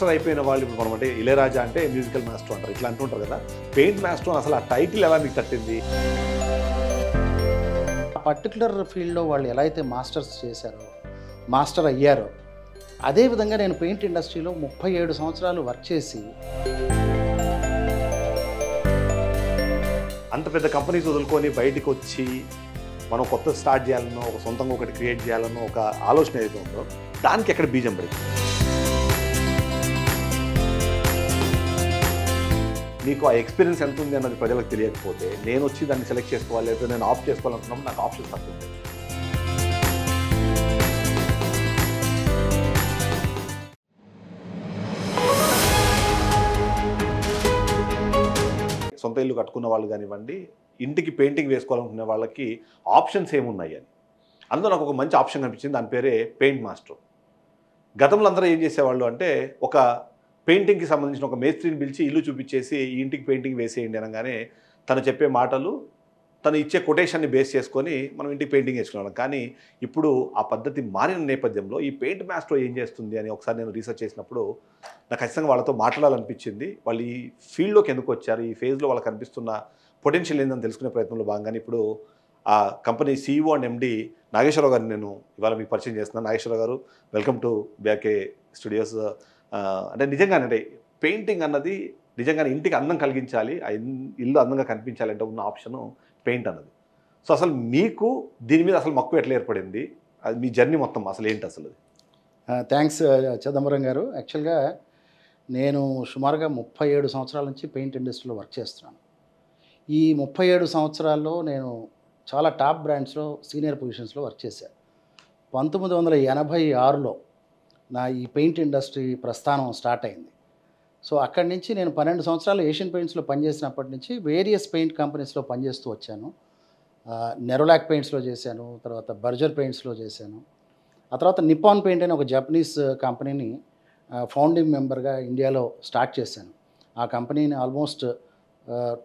Master అయిపోయిన వాళ్ళు ఇప్పుడు మనం అంటే ఇళయరాజా అంటే మ్యూజికల్ మాస్టర్ అంటారు, ఇట్లా అంటుంటారు కదా. పెయింట్ మాస్టర్ అసలు ఆ టైటిల్ ఎలా మీకు తట్టింది? ఆ పర్టికులర్ ఫీల్డ్లో వాళ్ళు ఎలా అయితే మాస్టర్స్ చేశారో, మాస్టర్ అయ్యారో, అదేవిధంగా నేను పెయింట్ ఇండస్ట్రీలో 37 సంవత్సరాలు వర్క్ చేసి అంత పెద్ద కంపెనీస్ వదులుకొని బయటికి వచ్చి మనం కొత్త స్టార్ట్ చేయాలనో, ఒక సొంతంగా ఒకటి క్రియేట్ చేయాలనో ఒక ఆలోచన ఏదైతే ఉందో దానికి ఎక్కడ బీజం పడింది? మీకు ఆ ఎక్స్పీరియన్స్ ఎంత ఉంది అన్నది ప్రజలకు తెలియకపోతే నేను వచ్చి దాన్ని సెలెక్ట్ చేసుకోవాలి, లేకపోతే నేను ఆఫ్ చేసుకోవాలనుకున్నప్పుడు నాకు ఆప్షన్స్ తక్కువ ఉంటాయి. సొంత ఇల్లు కట్టుకున్న వాళ్ళు కానివ్వండి, ఇంటికి పెయింటింగ్ వేసుకోవాలనుకునే వాళ్ళకి ఆప్షన్స్ ఏమున్నాయి అని అందులో నాకు ఒక మంచి ఆప్షన్ కనిపించింది. దాని పేరే పెయింట్ మాస్టర్. గతంలో అందరూ ఏం చేసేవాళ్ళు అంటే ఒక పెయింటింగ్కి సంబంధించిన ఒక మేస్త్రిని పిలిచి ఇల్లు చూపించేసి ఈ ఇంటికి పెయింటింగ్ వేసేయండి అనగానే తను చెప్పే మాటలు, తను ఇచ్చే కొటేషన్ని బేస్ చేసుకొని మనం ఇంటికి పెయింటింగ్ వేసుకున్నాం. కానీ ఇప్పుడు ఆ పద్ధతి మారిన నేపథ్యంలో ఈ పెయింట్ మాస్టర్ ఏం చేస్తుంది అని ఒకసారి నేను రీసెర్చ్ చేసినప్పుడు నాకు ఖచ్చితంగా వాళ్ళతో మాట్లాడాలనిపించింది. వాళ్ళు ఈ ఫీల్డ్లోకి ఎందుకు వచ్చారు, ఈ ఫేజ్లో వాళ్ళకి కనిపిస్తున్న పొటెన్షియల్ ఏందని తెలుసుకునే ప్రయత్నంలో భాగంగానే ఇప్పుడు ఆ company CEO and MD Nageswararao గారిని నేను ఇవాళ మీకు పరిచయం చేస్తున్నాను. నాగేశ్వరరావు గారు, వెల్కమ్ టు BRK స్టూడియోస్. అంటే నిజంగానే అంటే పెయింటింగ్ అన్నది నిజంగానే ఇంటికి అందం కలిగించాలి, ఆ ఇల్లు అందంగా కనిపించాలంటే ఉన్న ఆప్షను పెయింట్ అన్నది. సో అసలు మీకు దీని మీద అసలు మక్కువ ఎట్లా ఏర్పడింది, అది మీ జర్నీ మొత్తం అసలు ఏంటి అసలు? థ్యాంక్స్ చిదంబరం గారు. యాక్చువల్గా నేను సుమారుగా 37 సంవత్సరాల నుంచి పెయింట్ ఇండస్ట్రీలో వర్క్ చేస్తున్నాను. ఈ 37 సంవత్సరాల్లో నేను చాలా టాప్ బ్రాండ్స్లో సీనియర్ పొజిషన్స్లో వర్క్ చేశాను. 1986లో నా ఈ పెయింట్ ఇండస్ట్రీ ప్రస్థానం స్టార్ట్ అయింది. సో అక్కడి నుంచి నేను 12 సంవత్సరాలు ఏషియన్ పెయింట్స్లో పనిచేసినప్పటి నుంచి వేరియస్ పెయింట్ కంపెనీస్లో పనిచేస్తూ వచ్చాను. నెరోలాక్ పెయింట్స్లో చేశాను, తర్వాత బర్జర్ పెయింట్స్లో చేశాను. ఆ తర్వాత నిప్పాన్ పెయింట్ అనే ఒక జపనీస్ కంపెనీని ఫౌండింగ్ మెంబర్గా ఇండియాలో స్టార్ట్ చేశాను. ఆ కంపెనీని ఆల్మోస్ట్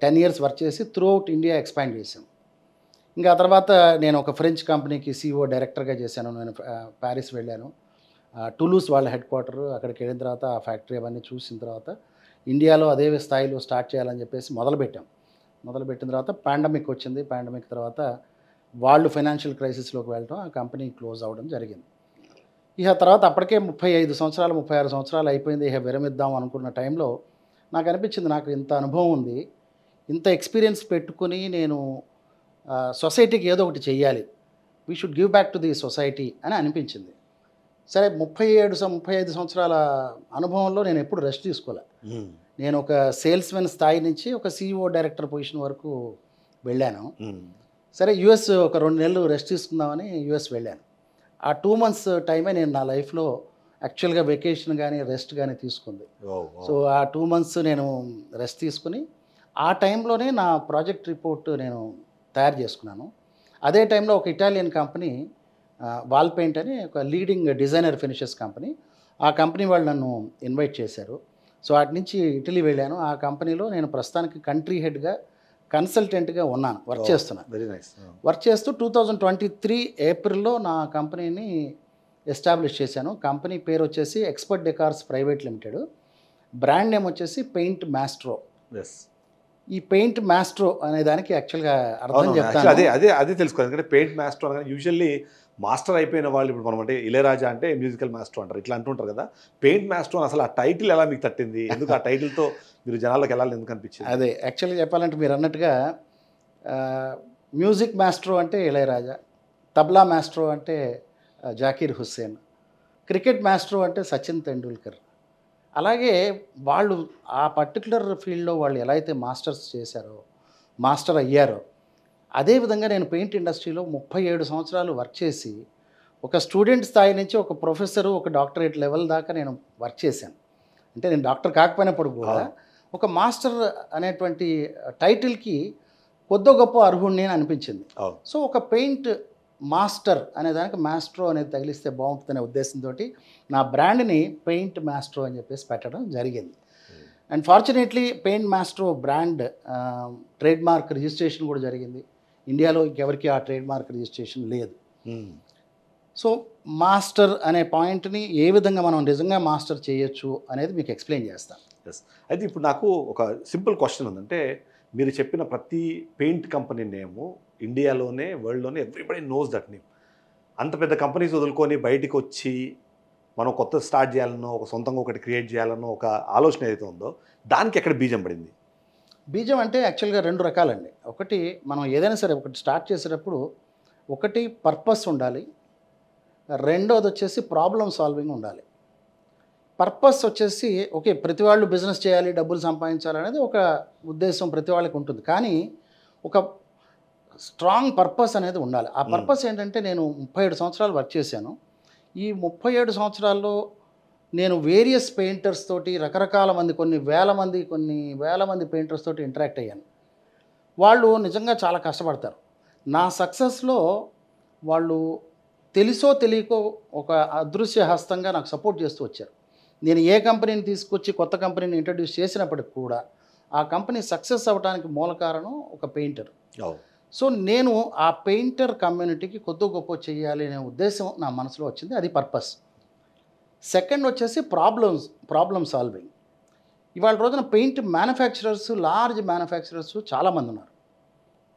10 ఇయర్స్ వర్క్ చేసి త్రూ అవుట్ ఇండియా ఎక్స్పాండ్ చేశాను. ఇంకా ఆ తర్వాత నేను ఒక ఫ్రెంచ్ కంపెనీకి CEO డైరెక్టర్గా చేశాను. నేను ప్యారిస్ వెళ్ళాను, టూలూస్ వాళ్ళ హెడ్ క్వార్టర్. అక్కడికి వెళ్ళిన తర్వాత ఆ ఫ్యాక్టరీ అవన్నీ చూసిన తర్వాత ఇండియాలో అదే స్థాయిలో స్టార్ట్ చేయాలని చెప్పేసి మొదలుపెట్టిన తర్వాత పాండమిక్ వచ్చింది. పాండమిక్ తర్వాత వాళ్ళు ఫైనాన్షియల్ క్రైసిస్లోకి వెళ్ళడం, ఆ కంపెనీ క్లోజ్ అవ్వడం జరిగింది. ఇక తర్వాత అప్పటికే 36 సంవత్సరాలు అయిపోయింది. ఇక విరమిద్దాం అనుకున్న టైంలో నాకు అనిపించింది, నాకు ఇంత అనుభవం ఉంది, ఇంత ఎక్స్పీరియన్స్ పెట్టుకుని నేను సొసైటీకి ఏదో ఒకటి చెయ్యాలి, we should give back to the society అని అనిపించింది. సరే 35 సంవత్సరాల అనుభవంలో నేను ఎప్పుడు రెస్ట్ తీసుకోలే. నేను ఒక సేల్స్మెన్ స్థాయి నుంచి ఒక CEO డైరెక్టర్ పొజిషన్ వరకు వెళ్ళాను. సరే US ఒక 2 నెలలు రెస్ట్ తీసుకుందామని US వెళ్ళాను. ఆ 2 months టైమే నేను నా లైఫ్లో యాక్చువల్గా వెకేషన్ కానీ రెస్ట్ కానీ తీసుకుంది. సో ఆ 2 months నేను రెస్ట్ తీసుకుని ఆ టైంలోనే నా ప్రాజెక్ట్ రిపోర్ట్ నేను తయారు చేసుకున్నాను. అదే టైంలో ఒక ఇటాలియన్ కంపెనీ వాల్ పెయింట్ అని ఒక లీడింగ్ డిజైనర్ ఫినిషెస్ కంపెనీ, ఆ కంపెనీ వాళ్ళు నన్ను ఇన్వైట్ చేశారు. సో అటు నుంచి ఇటలీ వెళ్ళాను. ఆ కంపెనీలో నేను ప్రస్తుతానికి కంట్రీ హెడ్గా కన్సల్టెంట్గా ఉన్నాను, వర్క్ చేస్తున్నాను. Very nice. వర్క్ చేస్తూ 2023 ఏప్రిల్లో నా కంపెనీని ఎస్టాబ్లిష్ చేశాను. కంపెనీ పేరు వచ్చేసి expert decors private limited, brand name వచ్చేసి పెయింట్ మాస్ట్రో. ఈ పెయింట్ మాస్ట్రో అనే దానికి యాక్చువల్గా అర్థం చెప్తాను. అదే తెలుసుకోవాలి. ఎందుకంటే పెయింట్ మాస్టర్ అనగానే యూజువల్లీ మాస్టర్ అయిపోయిన వాళ్ళు ఇప్పుడు మనం అంటే ఇళయరాజా అంటే మ్యూజికల్ మాస్టర్ అంటారు, ఇట్లా అంటుంటారు కదా. పెయింట్ మాస్టర్ అసలు ఆ టైటిల్ ఎలా మీకు తట్టింది, ఎందుకు ఆ టైటిల్తో మీరు జనాలకు వెళ్ళాలి ఎందుకు అనిపించింది? అదే యాక్చువల్గా చెప్పాలంటే మీరు అన్నట్టుగా మ్యూజిక్ మాస్ట్రో అంటే ఇళయరాజా, తబ్లా మాస్ట్రో అంటే జాకీర్ హుస్సేన్, క్రికెట్ మాస్ట్రో అంటే సచిన్ తెండూల్కర్. అలాగే వాళ్ళు ఆ పర్టికులర్ ఫీల్డ్లో వాళ్ళు ఎలా అయితే మాస్టర్స్ చేశారో, మాస్టర్ అయ్యారో, అదేవిధంగా నేను పెయింట్ ఇండస్ట్రీలో 37 సంవత్సరాలు వర్క్ చేసి ఒక స్టూడెంట్ స్థాయి నుంచి ఒక ప్రొఫెసరు, ఒక డాక్టరేట్ లెవెల్ దాకా నేను వర్క్ చేశాను. అంటే నేను డాక్టర్ కాకపోయినప్పుడు కూడా ఒక మాస్టర్ అనేటువంటి టైటిల్కి కొద్దో గొప్ప అర్హుణ్ణి అని అనిపించింది. సో ఒక పెయింట్ మాస్టర్ అనే దానికి మాస్ట్రో అనేది తగిలిస్తే బాగుంటుందనే ఉద్దేశంతో నా బ్రాండ్ని పెయింట్ మాస్ట్రో అని చెప్పేసి పెట్టడం జరిగింది. And fortunately paint maestro brand trade mark registration కూడా జరిగింది. ఇండియాలో ఇంకెవరికి ఆ ట్రేడ్ మార్క్ రిజిస్ట్రేషన్ లేదు. సో మాస్టర్ అనే పాయింట్ని ఏ విధంగా మనం నిజంగా మాస్టర్ చేయొచ్చు అనేది మీకు ఎక్స్ప్లెయిన్ చేస్తాను. ఎస్. అయితే ఇప్పుడు నాకు ఒక సింపుల్ క్వశ్చన్ ఉందంటే, మీరు చెప్పిన ప్రతి పెయింట్ కంపెనీ నేము ఇండియాలోనే, వరల్డ్లోనే ఎవ్రీబడి నోస్ దట్ నేమ్. అంత పెద్ద కంపెనీస్ వదులుకొని బయటికి వచ్చి మనం కొత్త స్టార్ట్ చేయాలనో, ఒక సొంతంగా ఒకటి క్రియేట్ చేయాలనో ఒక ఆలోచన ఏదైతే ఉందో, దానికి ఎక్కడ బీజం పడింది? బీజం అంటే యాక్చువల్గా 2 రకాలండి. ఒకటి, మనం ఏదైనా సరే ఒకటి స్టార్ట్ చేసేటప్పుడు ఒకటి పర్పస్ ఉండాలి, రెండోది వచ్చేసి ప్రాబ్లమ్ సాల్వింగ్ ఉండాలి. పర్పస్ వచ్చేసి ఓకే, ప్రతి వాళ్ళు బిజినెస్ చేయాలి, డబ్బులు సంపాదించాలి అనేది ఒక ఉద్దేశం ప్రతి వాళ్ళకి ఉంటుంది. కానీ ఒక స్ట్రాంగ్ పర్పస్ అనేది ఉండాలి. ఆ పర్పస్ ఏంటంటే, నేను 37 సంవత్సరాలు వర్క్ చేశాను. ఈ 37 సంవత్సరాల్లో నేను వేరియస్ పెయింటర్స్ తోటి రకరకాల మంది, కొన్ని వేల మంది పెయింటర్స్ తోటి ఇంటరాక్ట్ అయ్యాను. వాళ్ళు నిజంగా చాలా కష్టపడతారు. నా సక్సెస్లో వాళ్ళు తెలుసో తెలియకో ఒక అదృశ్య హస్తంగా నాకు సపోర్ట్ చేస్తూ వచ్చారు. నేను ఏ కంపెనీని తీసుకొచ్చి కొత్త కంపెనీని ఇంట్రడ్యూస్ చేసినప్పటికి కూడా ఆ కంపెనీ సక్సెస్ అవ్వడానికి మూల కారణం ఒక పెయింటర్. సో నేను ఆ పెయింటర్ కమ్యూనిటీకి కొద్ది గొప్ప చేయాలి అనే ఉద్దేశం నా మనసులో వచ్చింది. అది పర్పస్. సెకండ్ వచ్చేసి ప్రాబ్లమ్ సాల్వింగ్. ఇవాళ రోజున పెయింట్ మ్యానుఫ్యాక్చరర్స్, లార్జ్ మ్యానుఫ్యాక్చరర్స్ చాలామంది ఉన్నారు.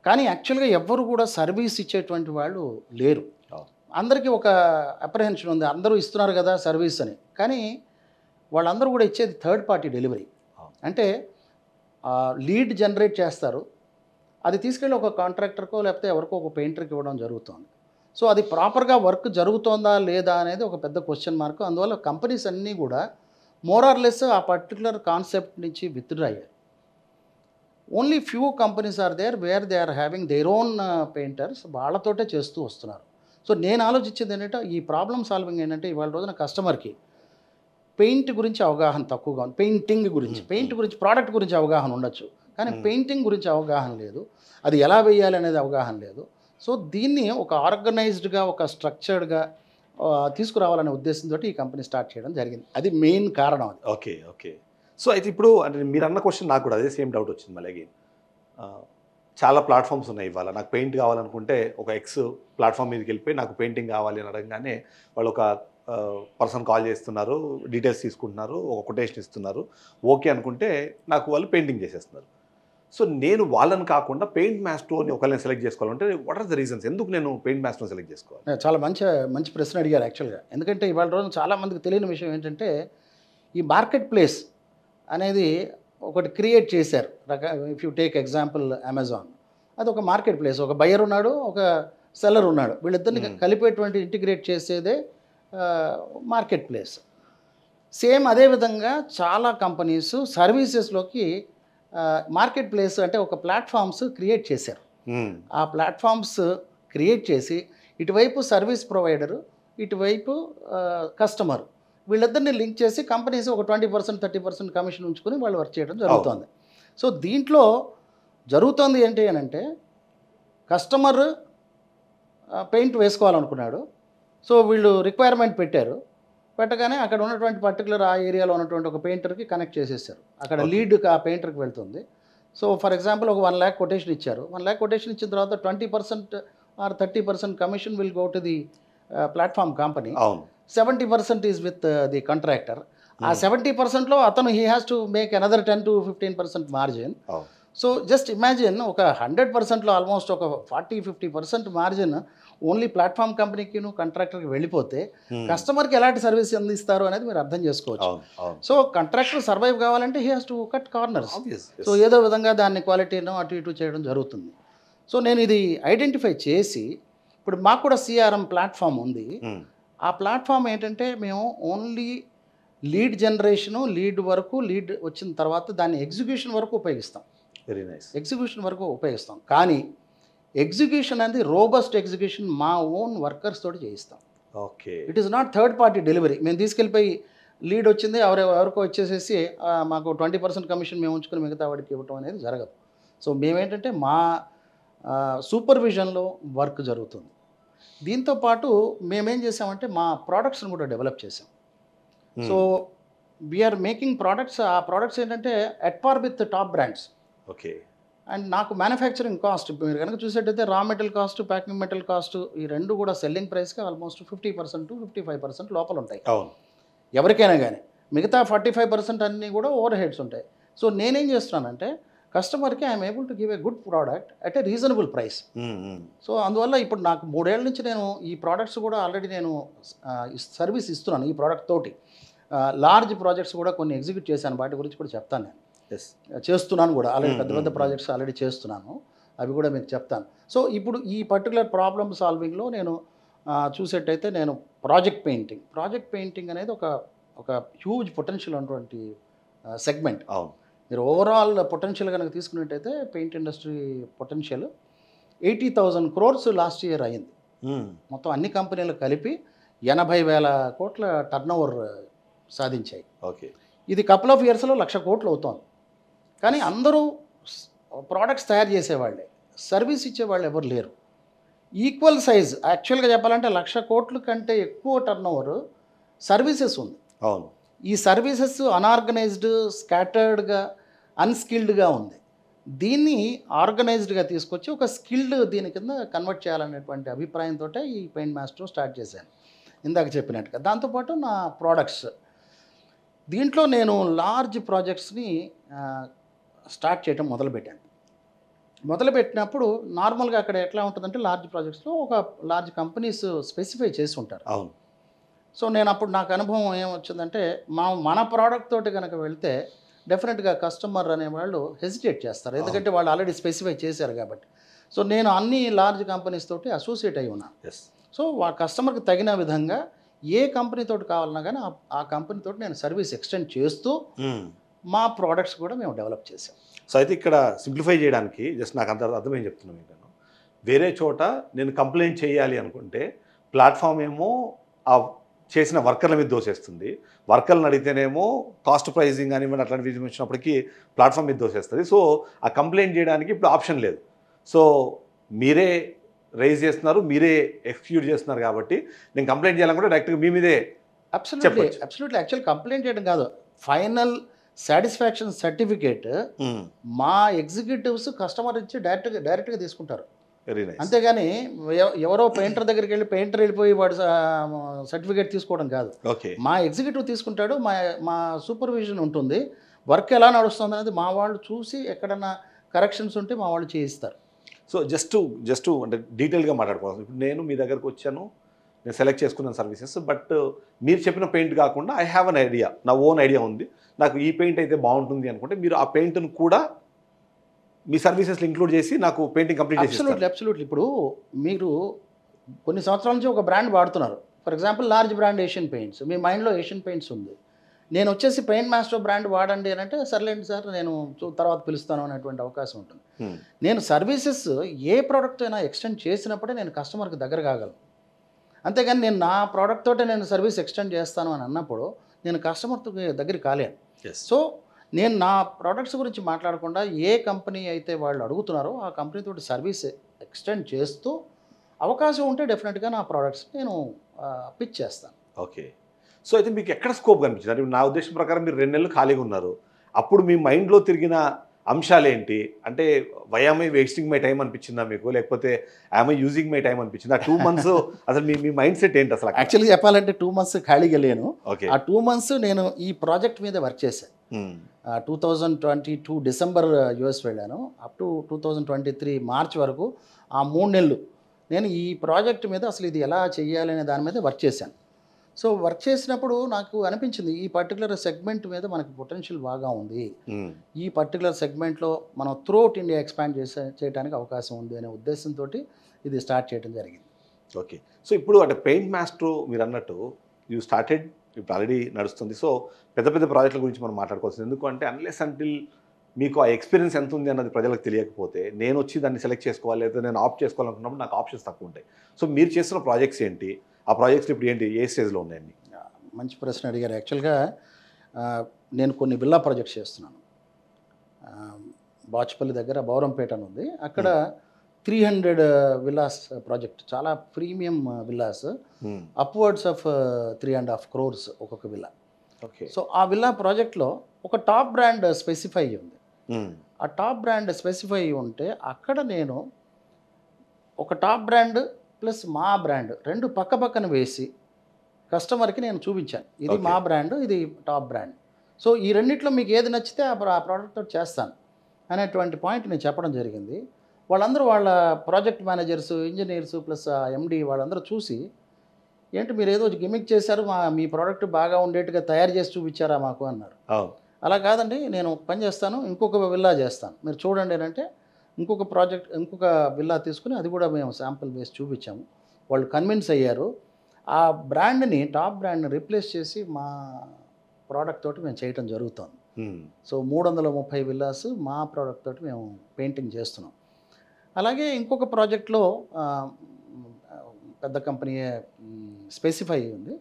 కానీ యాక్చువల్గా ఎవ్వరు కూడా సర్వీస్ ఇచ్చేటువంటి వాళ్ళు లేరు. అందరికీ ఒక అప్రహెన్షన్ ఉంది, అందరూ ఇస్తున్నారు కదా సర్వీస్ అని. కానీ వాళ్ళందరూ కూడా ఇచ్చేది థర్డ్ పార్టీ డెలివరీ. అంటే లీడ్ జనరేట్ చేస్తారు, అది తీసుకెళ్ళి ఒక కాంట్రాక్టర్కో లేకపోతే ఎవరికో ఒక పెయింటర్కి ఇవ్వడం జరుగుతుంది. సో అది ప్రాపర్గా వర్క్ జరుగుతోందా లేదా అనేది ఒక పెద్ద క్వశ్చన్ మార్క్. అందువల్ల కంపెనీస్ అన్నీ కూడా మోర్ ఆర్ లెస్ ఆ పర్టికులర్ కాన్సెప్ట్ నుంచి విత్డ్రా అయ్యారు. Only few companies are there where they are having their own painters, వాళ్ళతోటే చేస్తూ వస్తున్నారు. సో నేను ఆలోచించింది ఏంటంటే, ఈ ప్రాబ్లమ్ సాల్వింగ్ ఏంటంటే, ఇవాళ రోజున కస్టమర్కి పెయింట్ గురించి అవగాహన తక్కువగా ఉంది. పెయింటింగ్ గురించి, పెయింట్ గురించి, ప్రోడక్ట్ గురించి అవగాహన ఉండొచ్చు, కానీ పెయింటింగ్ గురించి అవగాహన లేదు, అది ఎలా వేయాలి అనేది అవగాహన లేదు. సో దీన్ని ఒక ఆర్గనైజ్డ్గా, ఒక స్ట్రక్చర్డ్గా తీసుకురావాలనే ఉద్దేశంతో ఈ కంపెనీ స్టార్ట్ చేయడం జరిగింది. అది మెయిన్ కారణం. అది ఓకే. ఓకే. సో అయితే ఇప్పుడు అంటే మీరు అన్న క్వశ్చన్ నాకు కూడా అదే సేమ్ డౌట్ వచ్చింది మళ్ళీ అగైన్. చాలా ప్లాట్ఫామ్స్ ఉన్నాయి ఇవాళ. నాకు పెయింట్ కావాలనుకుంటే ఒక ఎక్స్ ప్లాట్ఫామ్ మీదకి వెళ్ళిపోయి నాకు పెయింటింగ్ కావాలి అని అడగగానే వాళ్ళు ఒక పర్సన్ కాల్ చేస్తున్నారు, డీటెయిల్స్ తీసుకుంటున్నారు, ఒక కొటేషన్ ఇస్తున్నారు, ఓకే అనుకుంటే నాకు వాళ్ళు పెయింటింగ్ చేసేస్తున్నారు. సో నేను వాళ్ళని కాకుండా పెయింట్ మాస్టర్ని ఒకళ్ళని సెలెక్ట్ చేసుకోవాలంటే వాట్ ఆర్ ద రీజన్స్? ఎందుకు నేను పెయింట్ మాస్టర్ని సెలెక్ట్ చేసుకోవాలి? చాలా మంచి ప్రశ్న అడిగారు యాక్చువల్గా. ఎందుకంటే ఇవాళ రోజు చాలామందికి తెలియని విషయం ఏంటంటే, ఈ మార్కెట్ ప్లేస్ అనేది ఒకటి క్రియేట్ చేశారు. If you take example Amazon, అది ఒక మార్కెట్ ప్లేస్. ఒక బయర్ ఉన్నాడు, ఒక సెల్లర్ ఉన్నాడు, వీళ్ళిద్దరిని కలిపేటువంటి ఇంటిగ్రేట్ చేసేదే మార్కెట్ ప్లేస్. సేమ్ అదేవిధంగా చాలా కంపెనీస్ సర్వీసెస్లోకి మార్కెట్ ప్లేస్ అంటే ఒక ప్లాట్ఫామ్స్ క్రియేట్ చేశారు. ఆ ప్లాట్ఫామ్స్ క్రియేట్ చేసి ఇటువైపు సర్వీస్ ప్రొవైడరు, ఇటువైపు కస్టమర్, వీళ్ళిద్దరిని లింక్ చేసి కంపెనీస్ ఒక 20% 30% కమిషన్ ఉంచుకొని వాళ్ళు వర్క్ చేయడం జరుగుతుంది. సో దీంట్లో జరుగుతుంది ఏంటి అని అంటే, కస్టమర్ పెయింట్ వేసుకోవాలనుకున్నాడు, సో వీళ్ళు రిక్వైర్మెంట్ పెట్టగానే అక్కడ ఉన్నటువంటి పర్టికులర్ ఆ ఏరియాలో ఉన్నటువంటి ఒక పెయింటర్కి కనెక్ట్ చేసేసారు. అక్కడ లీడ్ ఆ పెయింటర్కి వెళ్తుంది. సో ఫర్ ఎగ్జాంపుల్ ఒక 1 lakh కొటేషన్ ఇచ్చారు. 1 lakh కొటేషన్ ఇచ్చిన తర్వాత 20% or 30% commission will go to the platform company. 70% is with the contractor. ఆ 70%లో అతను he has to make another 10 to 15% margin. So just imagine, ఒక 100%లో ఆల్మోస్ట్ ఒక 40-50% మార్జిన్ ఓన్లీ ప్లాట్ఫామ్ కంపెనీకి కాంట్రాక్టర్కి వెళ్ళిపోతే కస్టమర్కి ఎలాంటి సర్వీస్ అందిస్తారు అనేది మీరు అర్థం చేసుకోవచ్చు. సో కాంట్రాక్టర్ సర్వైవ్ కావాలంటే he has to cut corners. So ఏదో విధంగా దాన్ని క్వాలిటీను అటు ఇటు చేయడం జరుగుతుంది. సో నేను ఇది ఐడెంటిఫై చేసి, ఇప్పుడు మాకు కూడా సిఆర్ఎం ప్లాట్ఫామ్ ఉంది. ఆ ప్లాట్ఫామ్ ఏంటంటే, మేము ఓన్లీ లీడ్ జనరేషను, లీడ్ వచ్చిన తర్వాత దాన్ని ఎగ్జిక్యూషన్ వరకు ఉపయోగిస్తాం. Very nice. ఎగ్జిక్యూషన్ వరకు ఉపయోగిస్తాం, కానీ ఎగ్జిక్యూషన్ అనేది రోబస్ట్ ఎగ్జిక్యూషన్ మా ఓన్ వర్కర్స్ తోటి చేయిస్తాం. Okay. It is not third party delivery. మేము తీసుకెళ్ళిపోయి లీడ్ వచ్చింది ఎవరికో వచ్చేసేసి మాకు 20% కమిషన్ మేము ఉంచుకొని మిగతా వాడికి ఇవ్వటం అనేది జరగదు. సో మేమేంటంటే మా సూపర్విజన్లో వర్క్ జరుగుతుంది. దీంతోపాటు మేమేం చేసామంటే మా ప్రోడక్ట్స్ని కూడా డెవలప్ చేసాం. So we are making products. ఆ ప్రోడక్ట్స్ ఏంటంటే at par with top brands. Okay. And నాకు మ్యానుఫ్యాక్చరింగ్ కాస్ట్ మీరు కనుక చూసేటైతే raw material cost, packing material cost ఈ రెండు కూడా సెల్లింగ్ ప్రైస్కి ఆల్మోస్ట్ 50% to 55% లోపల ఉంటాయి అవును. ఎవరికైనా కానీ. మిగతా 45% అన్నీ కూడా ఓవర్ హెడ్స్ ఉంటాయి. సో నేనేం చేస్తున్నానంటే కస్టమర్కి I'm able to give a good product at a reasonable price. So అందువల్ల ఇప్పుడు నాకు 3 ఏళ్ల నుంచి నేను ఈ ప్రోడక్ట్స్ కూడా ఆల్రెడీ నేను సర్వీస్ ఇస్తున్నాను ఈ ప్రోడక్ట్ తోటి. లార్జ్ ప్రాజెక్ట్స్ కూడా కొన్ని ఎగ్జిక్యూట్ చేశాను, వాటి గురించి కూడా చెప్తాను నేను. చేస్తున్నాను కూడా ఆల్రెడీ పెద్ద పెద్ద ప్రాజెక్ట్స్ ఆల్రెడీ చేస్తున్నాను, అవి కూడా మీకు చెప్తాను. సో ఇప్పుడు ఈ పర్టికులర్ ప్రాబ్లమ్ సాల్వింగ్లో నేను చూసేటైతే నేను ప్రాజెక్ట్ పెయింటింగ్ అనేది ఒక హ్యూజ్ పొటెన్షియల్ ఉన్నటువంటి సెగ్మెంట్. అవును. మీరు ఓవరాల్ పొటెన్షియల్ కనుక తీసుకున్నట్టయితే paint industry potential 80,000 crores last year అయింది. మొత్తం అన్ని కంపెనీలు కలిపి 80,000 కోట్ల టర్నోవర్ సాధించాయి. ఓకే. ఇది కపుల్ ఆఫ్ ఇయర్స్లో 1,00,000 కోట్లు అవుతోంది. కానీ అందరూ ప్రోడక్ట్స్ తయారు చేసేవాళ్ళే, సర్వీస్ ఇచ్చేవాళ్ళు ఎవరు లేరు. ఈక్వల్ సైజ్ యాక్చువల్గా చెప్పాలంటే 1,00,000 కోట్ల కంటే ఎక్కువ టర్నోవర్ సర్వీసెస్ ఉంది. అవును. ఈ సర్వీసెస్ అనార్గనైజ్డ్, స్కాటర్డ్గా, అన్స్కిల్డ్గా ఉంది. దీన్ని ఆర్గనైజ్డ్గా తీసుకొచ్చి ఒక స్కిల్డ్ దీని కింద కన్వర్ట్ చేయాలనేటువంటి అభిప్రాయంతో ఈ పెయింట్ మాస్టర్ స్టార్ట్ చేశాను ఇందాక చెప్పినట్టుగా. దాంతోపాటు నా ప్రోడక్ట్స్ దీంట్లో నేను లార్జ్ ప్రాజెక్ట్స్ని స్టార్ట్ చేయడం మొదలుపెట్టినప్పుడు నార్మల్గా అక్కడ ఎట్లా ఉంటుందంటే లార్జ్ ప్రాజెక్ట్స్లో ఒక లార్జ్ కంపెనీస్ స్పెసిఫై చేసి ఉంటారు. అవును. సో నేను అప్పుడు నాకు అనుభవం ఏమొచ్చిందంటే మన ప్రోడక్ట్ తోటి కనుక వెళ్తే డెఫినెట్గా కస్టమర్ అనేవాళ్ళు హెసిటేట్ చేస్తారు, ఎందుకంటే వాళ్ళు ఆల్రెడీ స్పెసిఫై చేశారు కాబట్టి. సో నేను అన్ని లార్జ్ కంపెనీస్ తోటి అసోసియేట్ అయి ఉన్నాను. సో ఆ కస్టమర్కి తగిన విధంగా ఏ కంపెనీ తోటి కావాలన్నా కానీ ఆ కంపెనీ తోటి నేను సర్వీస్ ఎక్స్టెండ్ చేస్తూ మా ప్రోడక్ట్స్ కూడా మేము డెవలప్ చేసాం. సో అయితే ఇక్కడ సింప్లిఫై చేయడానికి జస్ట్ నాకు అంత అర్థమేం చెప్తున్నాను మీకు, వేరే చోట నేను కంప్లైంట్ చేయాలి అనుకుంటే ప్లాట్ఫామ్ ఏమో ఆ చేసిన వర్కర్ల మీద దోసేస్తుంది, వర్కర్లను అడిగితేనేమో కాస్ట్ ప్రైజింగ్ కానివ్వండి అట్లాంటి విషయం వచ్చినప్పటికీ ప్లాట్ఫామ్ మీద దోసేస్తుంది. సో ఆ కంప్లైంట్ చేయడానికి ఇప్పుడు ఆప్షన్ లేదు. సో మీరే రైజ్ చేస్తున్నారు, మీరే ఎక్స్క్యూట్ చేస్తున్నారు కాబట్టి నేను కంప్లైంట్ చేయాలనుకుంటే డైరెక్ట్గా మీ మీదే. అబ్సల్యూట్లీ యాక్చువల్ కంప్లైంట్ చేయడం కాదు, ఫైనల్ సాటిస్ఫాక్షన్ సర్టిఫికేట్ మా ఎగ్జిక్యూటివ్స్ కస్టమర్ ఇచ్చి డైరెక్ట్గా తీసుకుంటారు. అంతేగాని ఎవరో పెయింటర్ దగ్గరికి వెళ్ళి పెయింటర్ వెళ్ళిపోయి వాడు సర్టిఫికేట్ తీసుకోవడం కాదు. మా ఎగ్జిక్యూటివ్ తీసుకుంటాడు, మా సూపర్విజన్ ఉంటుంది, వర్క్ ఎలా నడుస్తుంది అనేది మా వాళ్ళు చూసి ఎక్కడన్నా కరెక్షన్స్ ఉంటే మా వాళ్ళు చేయిస్తారు. సో జస్ట్ అంటే డీటెయిల్గా మాట్లాడుకోవాలి. ఇప్పుడు నేను మీ దగ్గరకు వచ్చాను, నేను సెలెక్ట్ చేసుకున్నాను సర్వీసెస్, బట్ మీరు చెప్పిన పెయింట్ కాకుండా ఐ హ్యావ్ అన్ ఐడియా, నా ఓన్ ఐడియా ఉంది, నాకు ఈ పెయింట్ అయితే బాగుంటుంది అనుకుంటే మీరు ఆ పెయింట్ను కూడా మీ సర్వీసెస్లో ఇంక్లూడ్ చేసి నాకు పెయింటింగ్ కంప్లీట్ చేసి. అబ్సల్యూట్లీ. ఇప్పుడు మీరు కొన్ని సంవత్సరాల నుంచి ఒక బ్రాండ్ వాడుతున్నారు, for example large brand Asian Paints, మీ మైండ్లో ఏషియన్ పెయింట్స్ ఉంది, నేను వచ్చేసి పెయింట్ మాస్టర్ బ్రాండ్ వాడండి అని అంటే సర్లేండి సార్ నేను తర్వాత పిలుస్తాను అనేటువంటి అవకాశం ఉంటుంది. నేను సర్వీసెస్ ఏ ప్రోడక్ట్ అయినా ఎక్స్టెండ్ చేసినప్పుడే నేను కస్టమర్కి దగ్గర కాగలను, అంతేగాని నేను నా ప్రోడక్ట్ తోటే నేను సర్వీస్ ఎక్స్టెండ్ చేస్తాను అని అన్నప్పుడు నేను కస్టమర్ దగ్గర కాలేను. సో నేను నా ప్రోడక్ట్స్ గురించి మాట్లాడకుండా ఏ కంపెనీ అయితే వాళ్ళు అడుగుతున్నారో ఆ కంపెనీ తోటి సర్వీస్ ఎక్స్టెండ్ చేస్తూ అవకాశం ఉంటే డెఫినెట్గా నా ప్రోడక్ట్స్ నేను పిచ్ చేస్తాను. ఓకే. సో అయితే మీకు ఎక్కడ స్కోప్ కనిపించింది? అంటే నా ఉద్దేశం ప్రకారం మీరు 2 నెలలు ఖాళీగా ఉన్నారు, అప్పుడు మీ మైండ్లో తిరిగిన అంశాలు ఏంటి? అంటే వైఆమ్ ఐ వేస్టింగ్ మై టైం అనిపించిందా మీకు, లేకపోతే I'm I using my time అనిపించిందా? 2 months అసలు మీ మైండ్ సెట్ ఏంటి అసలు? యాక్చువల్గా చెప్పాలంటే 2 months ఖాళీగా లేను. ఆ 2 months నేను ఈ ప్రాజెక్ట్ మీద వర్క్ చేశాను. 2022 డిసెంబర్ యుఎస్ వెళ్ళాను, అప్ టు 2023 మార్చ్ వరకు ఆ 3 నెలలు నేను ఈ ప్రాజెక్ట్ మీద అసలు ఇది ఎలా చేయాలి అనే దాని మీద వర్క్ చేశాను. సో వర్క్ చేసినప్పుడు నాకు అనిపించింది ఈ పర్టికులర్ సెగ్మెంట్ మీద మనకి పొటెన్షియల్ బాగా ఉంది, ఈ పర్టికులర్ సెగ్మెంట్లో మనం త్రూఅవుట్ ఇండియా ఎక్స్పాండ్ చేయడానికి అవకాశం ఉంది అనే ఉద్దేశంతో ఇది స్టార్ట్ చేయడం జరిగింది. ఓకే. సో ఇప్పుడు అంటే పెయింట్ మాస్టర్ మీరు అన్నట్టు యూ స్టార్టెడ్, ఇప్పుడు ఆల్రెడీ నడుస్తుంది. సో పెద్ద పెద్ద ప్రాజెక్టుల గురించి మనం మాట్లాడుకోవాల్సింది, ఎందుకంటే అన్లెస్ అంటిల్ మీకు ఆ ఎక్స్పీరియన్స్ ఎంత ఉంది అన్నది ప్రజలకు తెలియకపోతే నేను వచ్చి దాన్ని సెలెక్ట్ చేసుకోవాలి లేదా నేను ఆప్ట్ చేసుకోవాలనుకున్నప్పుడు నాకు ఆప్షన్స్ తక్కువ ఉంటాయి. సో మీరు చేస్తున్న ప్రాజెక్ట్స్ ఏంటి, ఆ ప్రాజెక్ట్స్ ఇప్పుడు ఏంటి, ఏ స్టేజ్లో ఉన్నాయండి? మంచి ప్రశ్న అడిగారు. యాక్చువల్గా నేను కొన్ని విల్లా ప్రాజెక్ట్స్ చేస్తున్నాను. బాచుపల్లి దగ్గర బౌరంపేట అని ఉంది, అక్కడ 300 విల్లాస్ ప్రాజెక్ట్, చాలా premium villas, upwards of 3.5 crores ఒక్కొక్క విల్లా. ఓకే. సో ఆ విల్లా ప్రాజెక్ట్లో ఒక టాప్ బ్రాండ్ స్పెసిఫై ఉంది, ఆ టాప్ బ్రాండ్ స్పెసిఫై అయ్యి ఉంటే అక్కడ నేను ఒక టాప్ బ్రాండ్ ప్లస్ మా బ్రాండ్ రెండు పక్క పక్కన వేసి కస్టమర్కి నేను చూపించాను, ఇది Okay. మా బ్రాండ్, ఇది టాప్ బ్రాండ్. సో ఈ రెండిట్లో మీకు ఏది నచ్చితే ఆ ప్రోడక్ట్ తోటి చేస్తాను అనేటువంటి పాయింట్ నేను చెప్పడం జరిగింది. వాళ్ళందరూ వాళ్ళ ప్రాజెక్ట్ మేనేజర్స్, ఇంజనీర్స్ ప్లస్ ఎండి వాళ్ళందరూ చూసి, ఏంటి మీరు ఏదో గిమిక్ చేశారు, మీ ప్రోడక్ట్ బాగా ఉండేట్టుగా తయారు చేసి చూపించారా మాకు అన్నారు. అవును. అలా కాదండి, నేను ఒక పని చేస్తాను, ఇంకొక విల్లా చేస్తాను, మీరు చూడండి అంటే ఇంకొక విల్లా తీసుకుని అది కూడా మేము శాంపుల్ వేసి చూపించాము. వాళ్ళు కన్విన్స్ అయ్యారు. ఆ బ్రాండ్ని, టాప్ బ్రాండ్ని రీప్లేస్ చేసి మా ప్రోడక్ట్ తోటి మేము చేయటం జరుగుతుంది. సో 330 విల్లాస్ మా ప్రోడక్ట్ తోటి మేము పెయింటింగ్ చేస్తున్నాం. అలాగే ఇంకొక ప్రాజెక్ట్లో పెద్ద కంపెనీ స్పెసిఫై ఉంది.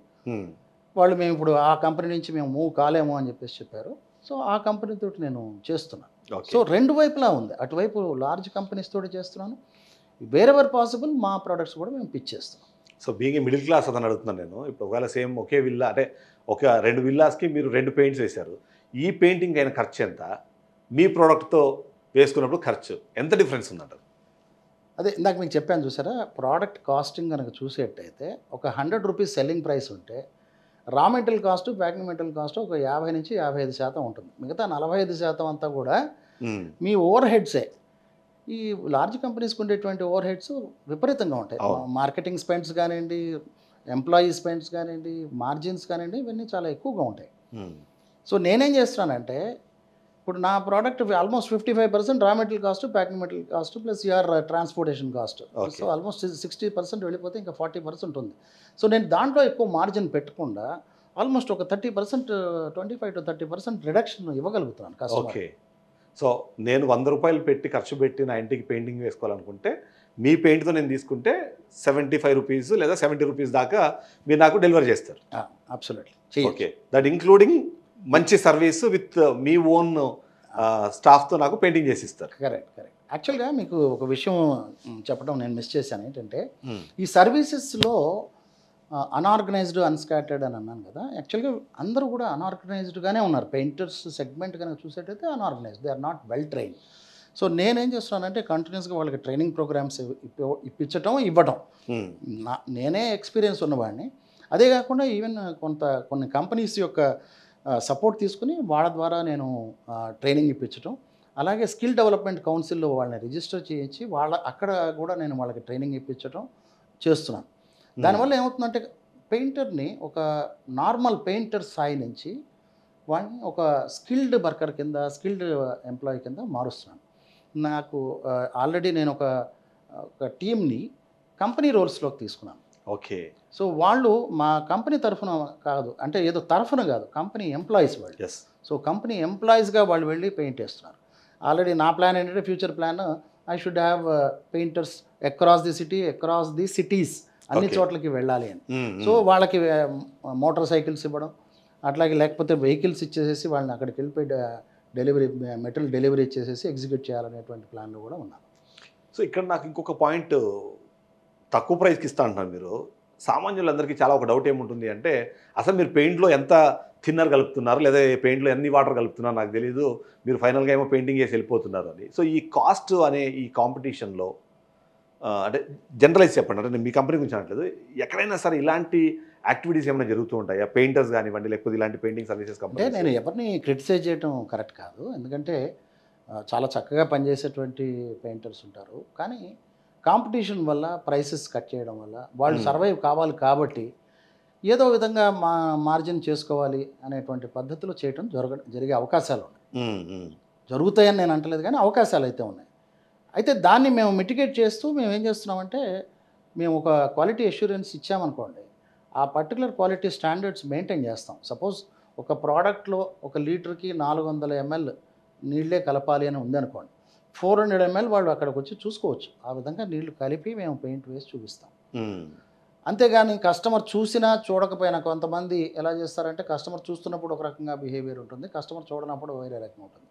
వాళ్ళు మేము ఇప్పుడు ఆ కంపెనీ నుంచి మేము మూవ్ కాలేము అని చెప్పారు. సో ఆ కంపెనీ తోటి నేను చేస్తున్నాను. సో రెండు వైపులా ఉంది, అటువైపు లార్జ్ కంపెనీస్ తోటి చేస్తున్నాను, వేరెవర్ పాసిబుల్ మా ప్రోడక్ట్స్ కూడా మేము పిచ్ చేస్తున్నాం. సో బీయింగ్ మిడిల్ క్లాస్ అతను అడుగుతున్నాను నేను. ఇప్పుడు ఒకవేళ సేమ్ ఒకే విల్లా, అంటే ఒక 2 విల్లాస్కి మీరు 2 పెయింట్స్ వేశారు, ఈ పెయింటింగ్ అయిన ఖర్చు ఎంత, మీ ప్రోడక్ట్తో వేసుకున్నప్పుడు ఖర్చు ఎంత డిఫరెన్స్ ఉందంటారు? అదే ఇందాక మీకు చెప్పాను చూసారా, ప్రోడక్ట్ కాస్టింగ్ కనుక చూసేటైతే ఒక 100 రూపీస్ సెల్లింగ్ ప్రైస్ ఉంటే రా material cost, packing material cost ఒక 50 నుంచి 55% ఉంటుంది. మిగతా 45% అంతా కూడా మీ ఓవర్ హెడ్సే. ఈ లార్జ్ కంపెనీస్కి ఉండేటువంటి ఓవర్ హెడ్స్ విపరీతంగా ఉంటాయి. మార్కెటింగ్ స్పెండ్స్ కానివ్వండి, ఎంప్లాయీ స్పెండ్స్ కానివ్వండి, మార్జిన్స్ కానివ్వండి, ఇవన్నీ చాలా ఎక్కువగా ఉంటాయి. సో నేనేం చేస్తున్నానంటే, ఇప్పుడు నా ప్రోడక్ట్ ఆల్మోస్ట్ 55% రా material cost, packing material cost plus your transportation cost. So almost 60% వెళ్ళిపోతే ఇంకా 40% ఉంది. సో నేను దాంట్లో ఎక్కువ మార్జిన్ పెట్టకుండా ఆల్మోస్ట్ ఒక 30%, 25 to 30% రిడక్షన్ ఇవ్వగలుగుతున్నాను కస్టమర్. ఓకే. సో నేను 100 రూపాయలు పెట్టి ఖర్చు పెట్టి నా ఇంటికి పెయింటింగ్ వేసుకోవాలనుకుంటే మీ పెయింట్తో నేను తీసుకుంటే 75 రూపీస్ లేదా 70 రూపీస్ దాకా మీరు నాకు డెలివరీ చేస్తారు. అబ్సల్యూట్లీ. ఓకే, దట్ ఇంక్లూడింగ్ మంచి సర్వీస్ విత్ మీ ఓన్ స్టాఫ్తో నాకు పెయింటింగ్ చేసి ఇస్తారు. కరెక్ట్. యాక్చువల్గా మీకు ఒక విషయం చెప్పడం నేను మిస్ చేశాను. ఏంటంటే ఈ సర్వీసెస్లో అన్ఆర్గనైజ్డ్, అన్స్కాటర్డ్ అని అన్నాను కదా. యాక్చువల్గా అందరూ కూడా అన్ఆర్గనైజ్డ్గానే ఉన్నారు. పెయింటర్స్ సెగ్మెంట్ కనుక చూసేటైతే unorganised, they are not well train. So నేనేం చేస్తున్నానంటే కంటిన్యూస్గా వాళ్ళకి ట్రైనింగ్ ప్రోగ్రామ్స్ ఇవ్వడం. నేనే ఎక్స్పీరియన్స్ ఉన్నవాడిని. అదే కాకుండా ఈవెన్ కొన్ని కంపెనీస్ యొక్క సపోర్ట్ తీసుకుని వాళ్ళ ద్వారా నేను ట్రైనింగ్ ఇప్పించడం, అలాగే స్కిల్ డెవలప్మెంట్ కౌన్సిల్లో వాళ్ళని రిజిస్టర్ చేయించి అక్కడ కూడా నేను వాళ్ళకి ట్రైనింగ్ ఇప్పించడం చేస్తున్నాను. దానివల్ల ఏమవుతుందంటే పెయింటర్ని ఒక నార్మల్ పెయింటర్ స్థాయి నుంచి వాడిని ఒక స్కిల్డ్ వర్కర్ కింద, స్కిల్డ్ ఎంప్లాయీ కింద మారుస్తున్నాను. నాకు ఆల్రెడీ నేను ఒక టీమ్ని కంపెనీ రోల్స్లోకి తీసుకున్నాను. ఓకే. సో వాళ్ళు మా కంపెనీ తరఫున కాదు, అంటే ఏదో తరఫున కాదు, కంపెనీ ఎంప్లాయీస్ వాళ్ళు. సో కంపెనీ ఎంప్లాయీస్గా వాళ్ళు వెళ్ళి పెయింట్ వేస్తున్నారు. ఆల్రెడీ నా ప్లాన్ ఏంటంటే, future plan, I should have painters across the city, across the cities, అన్ని చోట్లకి వెళ్ళాలి అని. సో వాళ్ళకి మోటార్ సైకిల్స్ ఇవ్వడం, అట్లాగే లేకపోతే వెహికల్స్ ఇచ్చేసేసి వాళ్ళని అక్కడికి వెళ్ళిపోయి మెటీరియల్ డెలివరీ ఇచ్చేసేసి ఎగ్జిక్యూట్ చేయాలనేటువంటి ప్లాన్లో కూడా ఉన్నాను. సో ఇక్కడ నాకు ఇంకొక పాయింట్, తక్కువ ప్రైస్కి ఇస్తా అంటున్నారు మీరు. సామాన్యులందరికీ చాలా ఒక డౌట్ ఏముంటుంది అంటే, అసలు మీరు పెయింట్లో ఎంత థిన్నర్ కలుపుతున్నారు, లేదా పెయింట్లో ఎన్ని వాటర్ కలుపుతున్నారు నాకు తెలీదు, మీరు ఫైనల్గా ఏమో పెయింటింగ్ చేసి వెళ్ళిపోతున్నారు అని. సో ఈ కాస్ట్ అనే ఈ కాంపిటీషన్లో అంటే జనరలైజ్ చెప్పండి, అంటే మీ కంపెనీ గురించి అనట్లేదు, ఎక్కడైనా సరే ఇలాంటి యాక్టివిటీస్ ఏమైనా జరుగుతూ ఉంటాయా, పెయింటర్స్ కానివ్వండి లేకపోతే ఇలాంటి పెయింటింగ్ సర్వీసెస్ కంపెనీ? అంటే నేను ఎవరిని క్రిటిసైజ్ చేయడం కరెక్ట్ కాదు, ఎందుకంటే చాలా చక్కగా పనిచేసేటువంటి పెయింటర్స్ ఉంటారు. కానీ కాంపిటీషన్ వల్ల, ప్రైసెస్ కట్ చేయడం వల్ల వాళ్ళు సర్వైవ్ కావాలి కాబట్టి ఏదో విధంగా మార్జిన్ చేసుకోవాలి అనేటువంటి పద్ధతిలో చేయడం జరిగే అవకాశాలు ఉన్నాయి. జరుగుతాయని నేను అంటలేదు, కానీ అవకాశాలు అయితే ఉన్నాయి. అయితే దాన్ని మేము మిటిగేట్ చేస్తూ మేము ఏం చేస్తున్నామంటే, మేము ఒక క్వాలిటీ అష్యూరెన్స్ ఇచ్చామనుకోండి, ఆ పర్టికులర్ క్వాలిటీ స్టాండర్డ్స్ మెయింటైన్ చేస్తాం. సపోజ్ ఒక ప్రోడక్ట్లో 1 లీటర్కి 400 ml నీళ్ళే కలపాలి అని ఉందనుకోండి, 400 ml వాళ్ళు అక్కడికి వచ్చి చూసుకోవచ్చు. ఆ విధంగా నీళ్లు కలిపి మేము పెయింట్ వేసి చూపిస్తాం. అంతేగాని కస్టమర్ చూసినా చూడకపోయినా, కొంతమంది ఎలా చేస్తారంటే కస్టమర్ చూస్తున్నప్పుడు ఒక రకంగా బిహేవియర్ ఉంటుంది, కస్టమర్ చూడనప్పుడు వేరే రకంగా ఉంటుంది.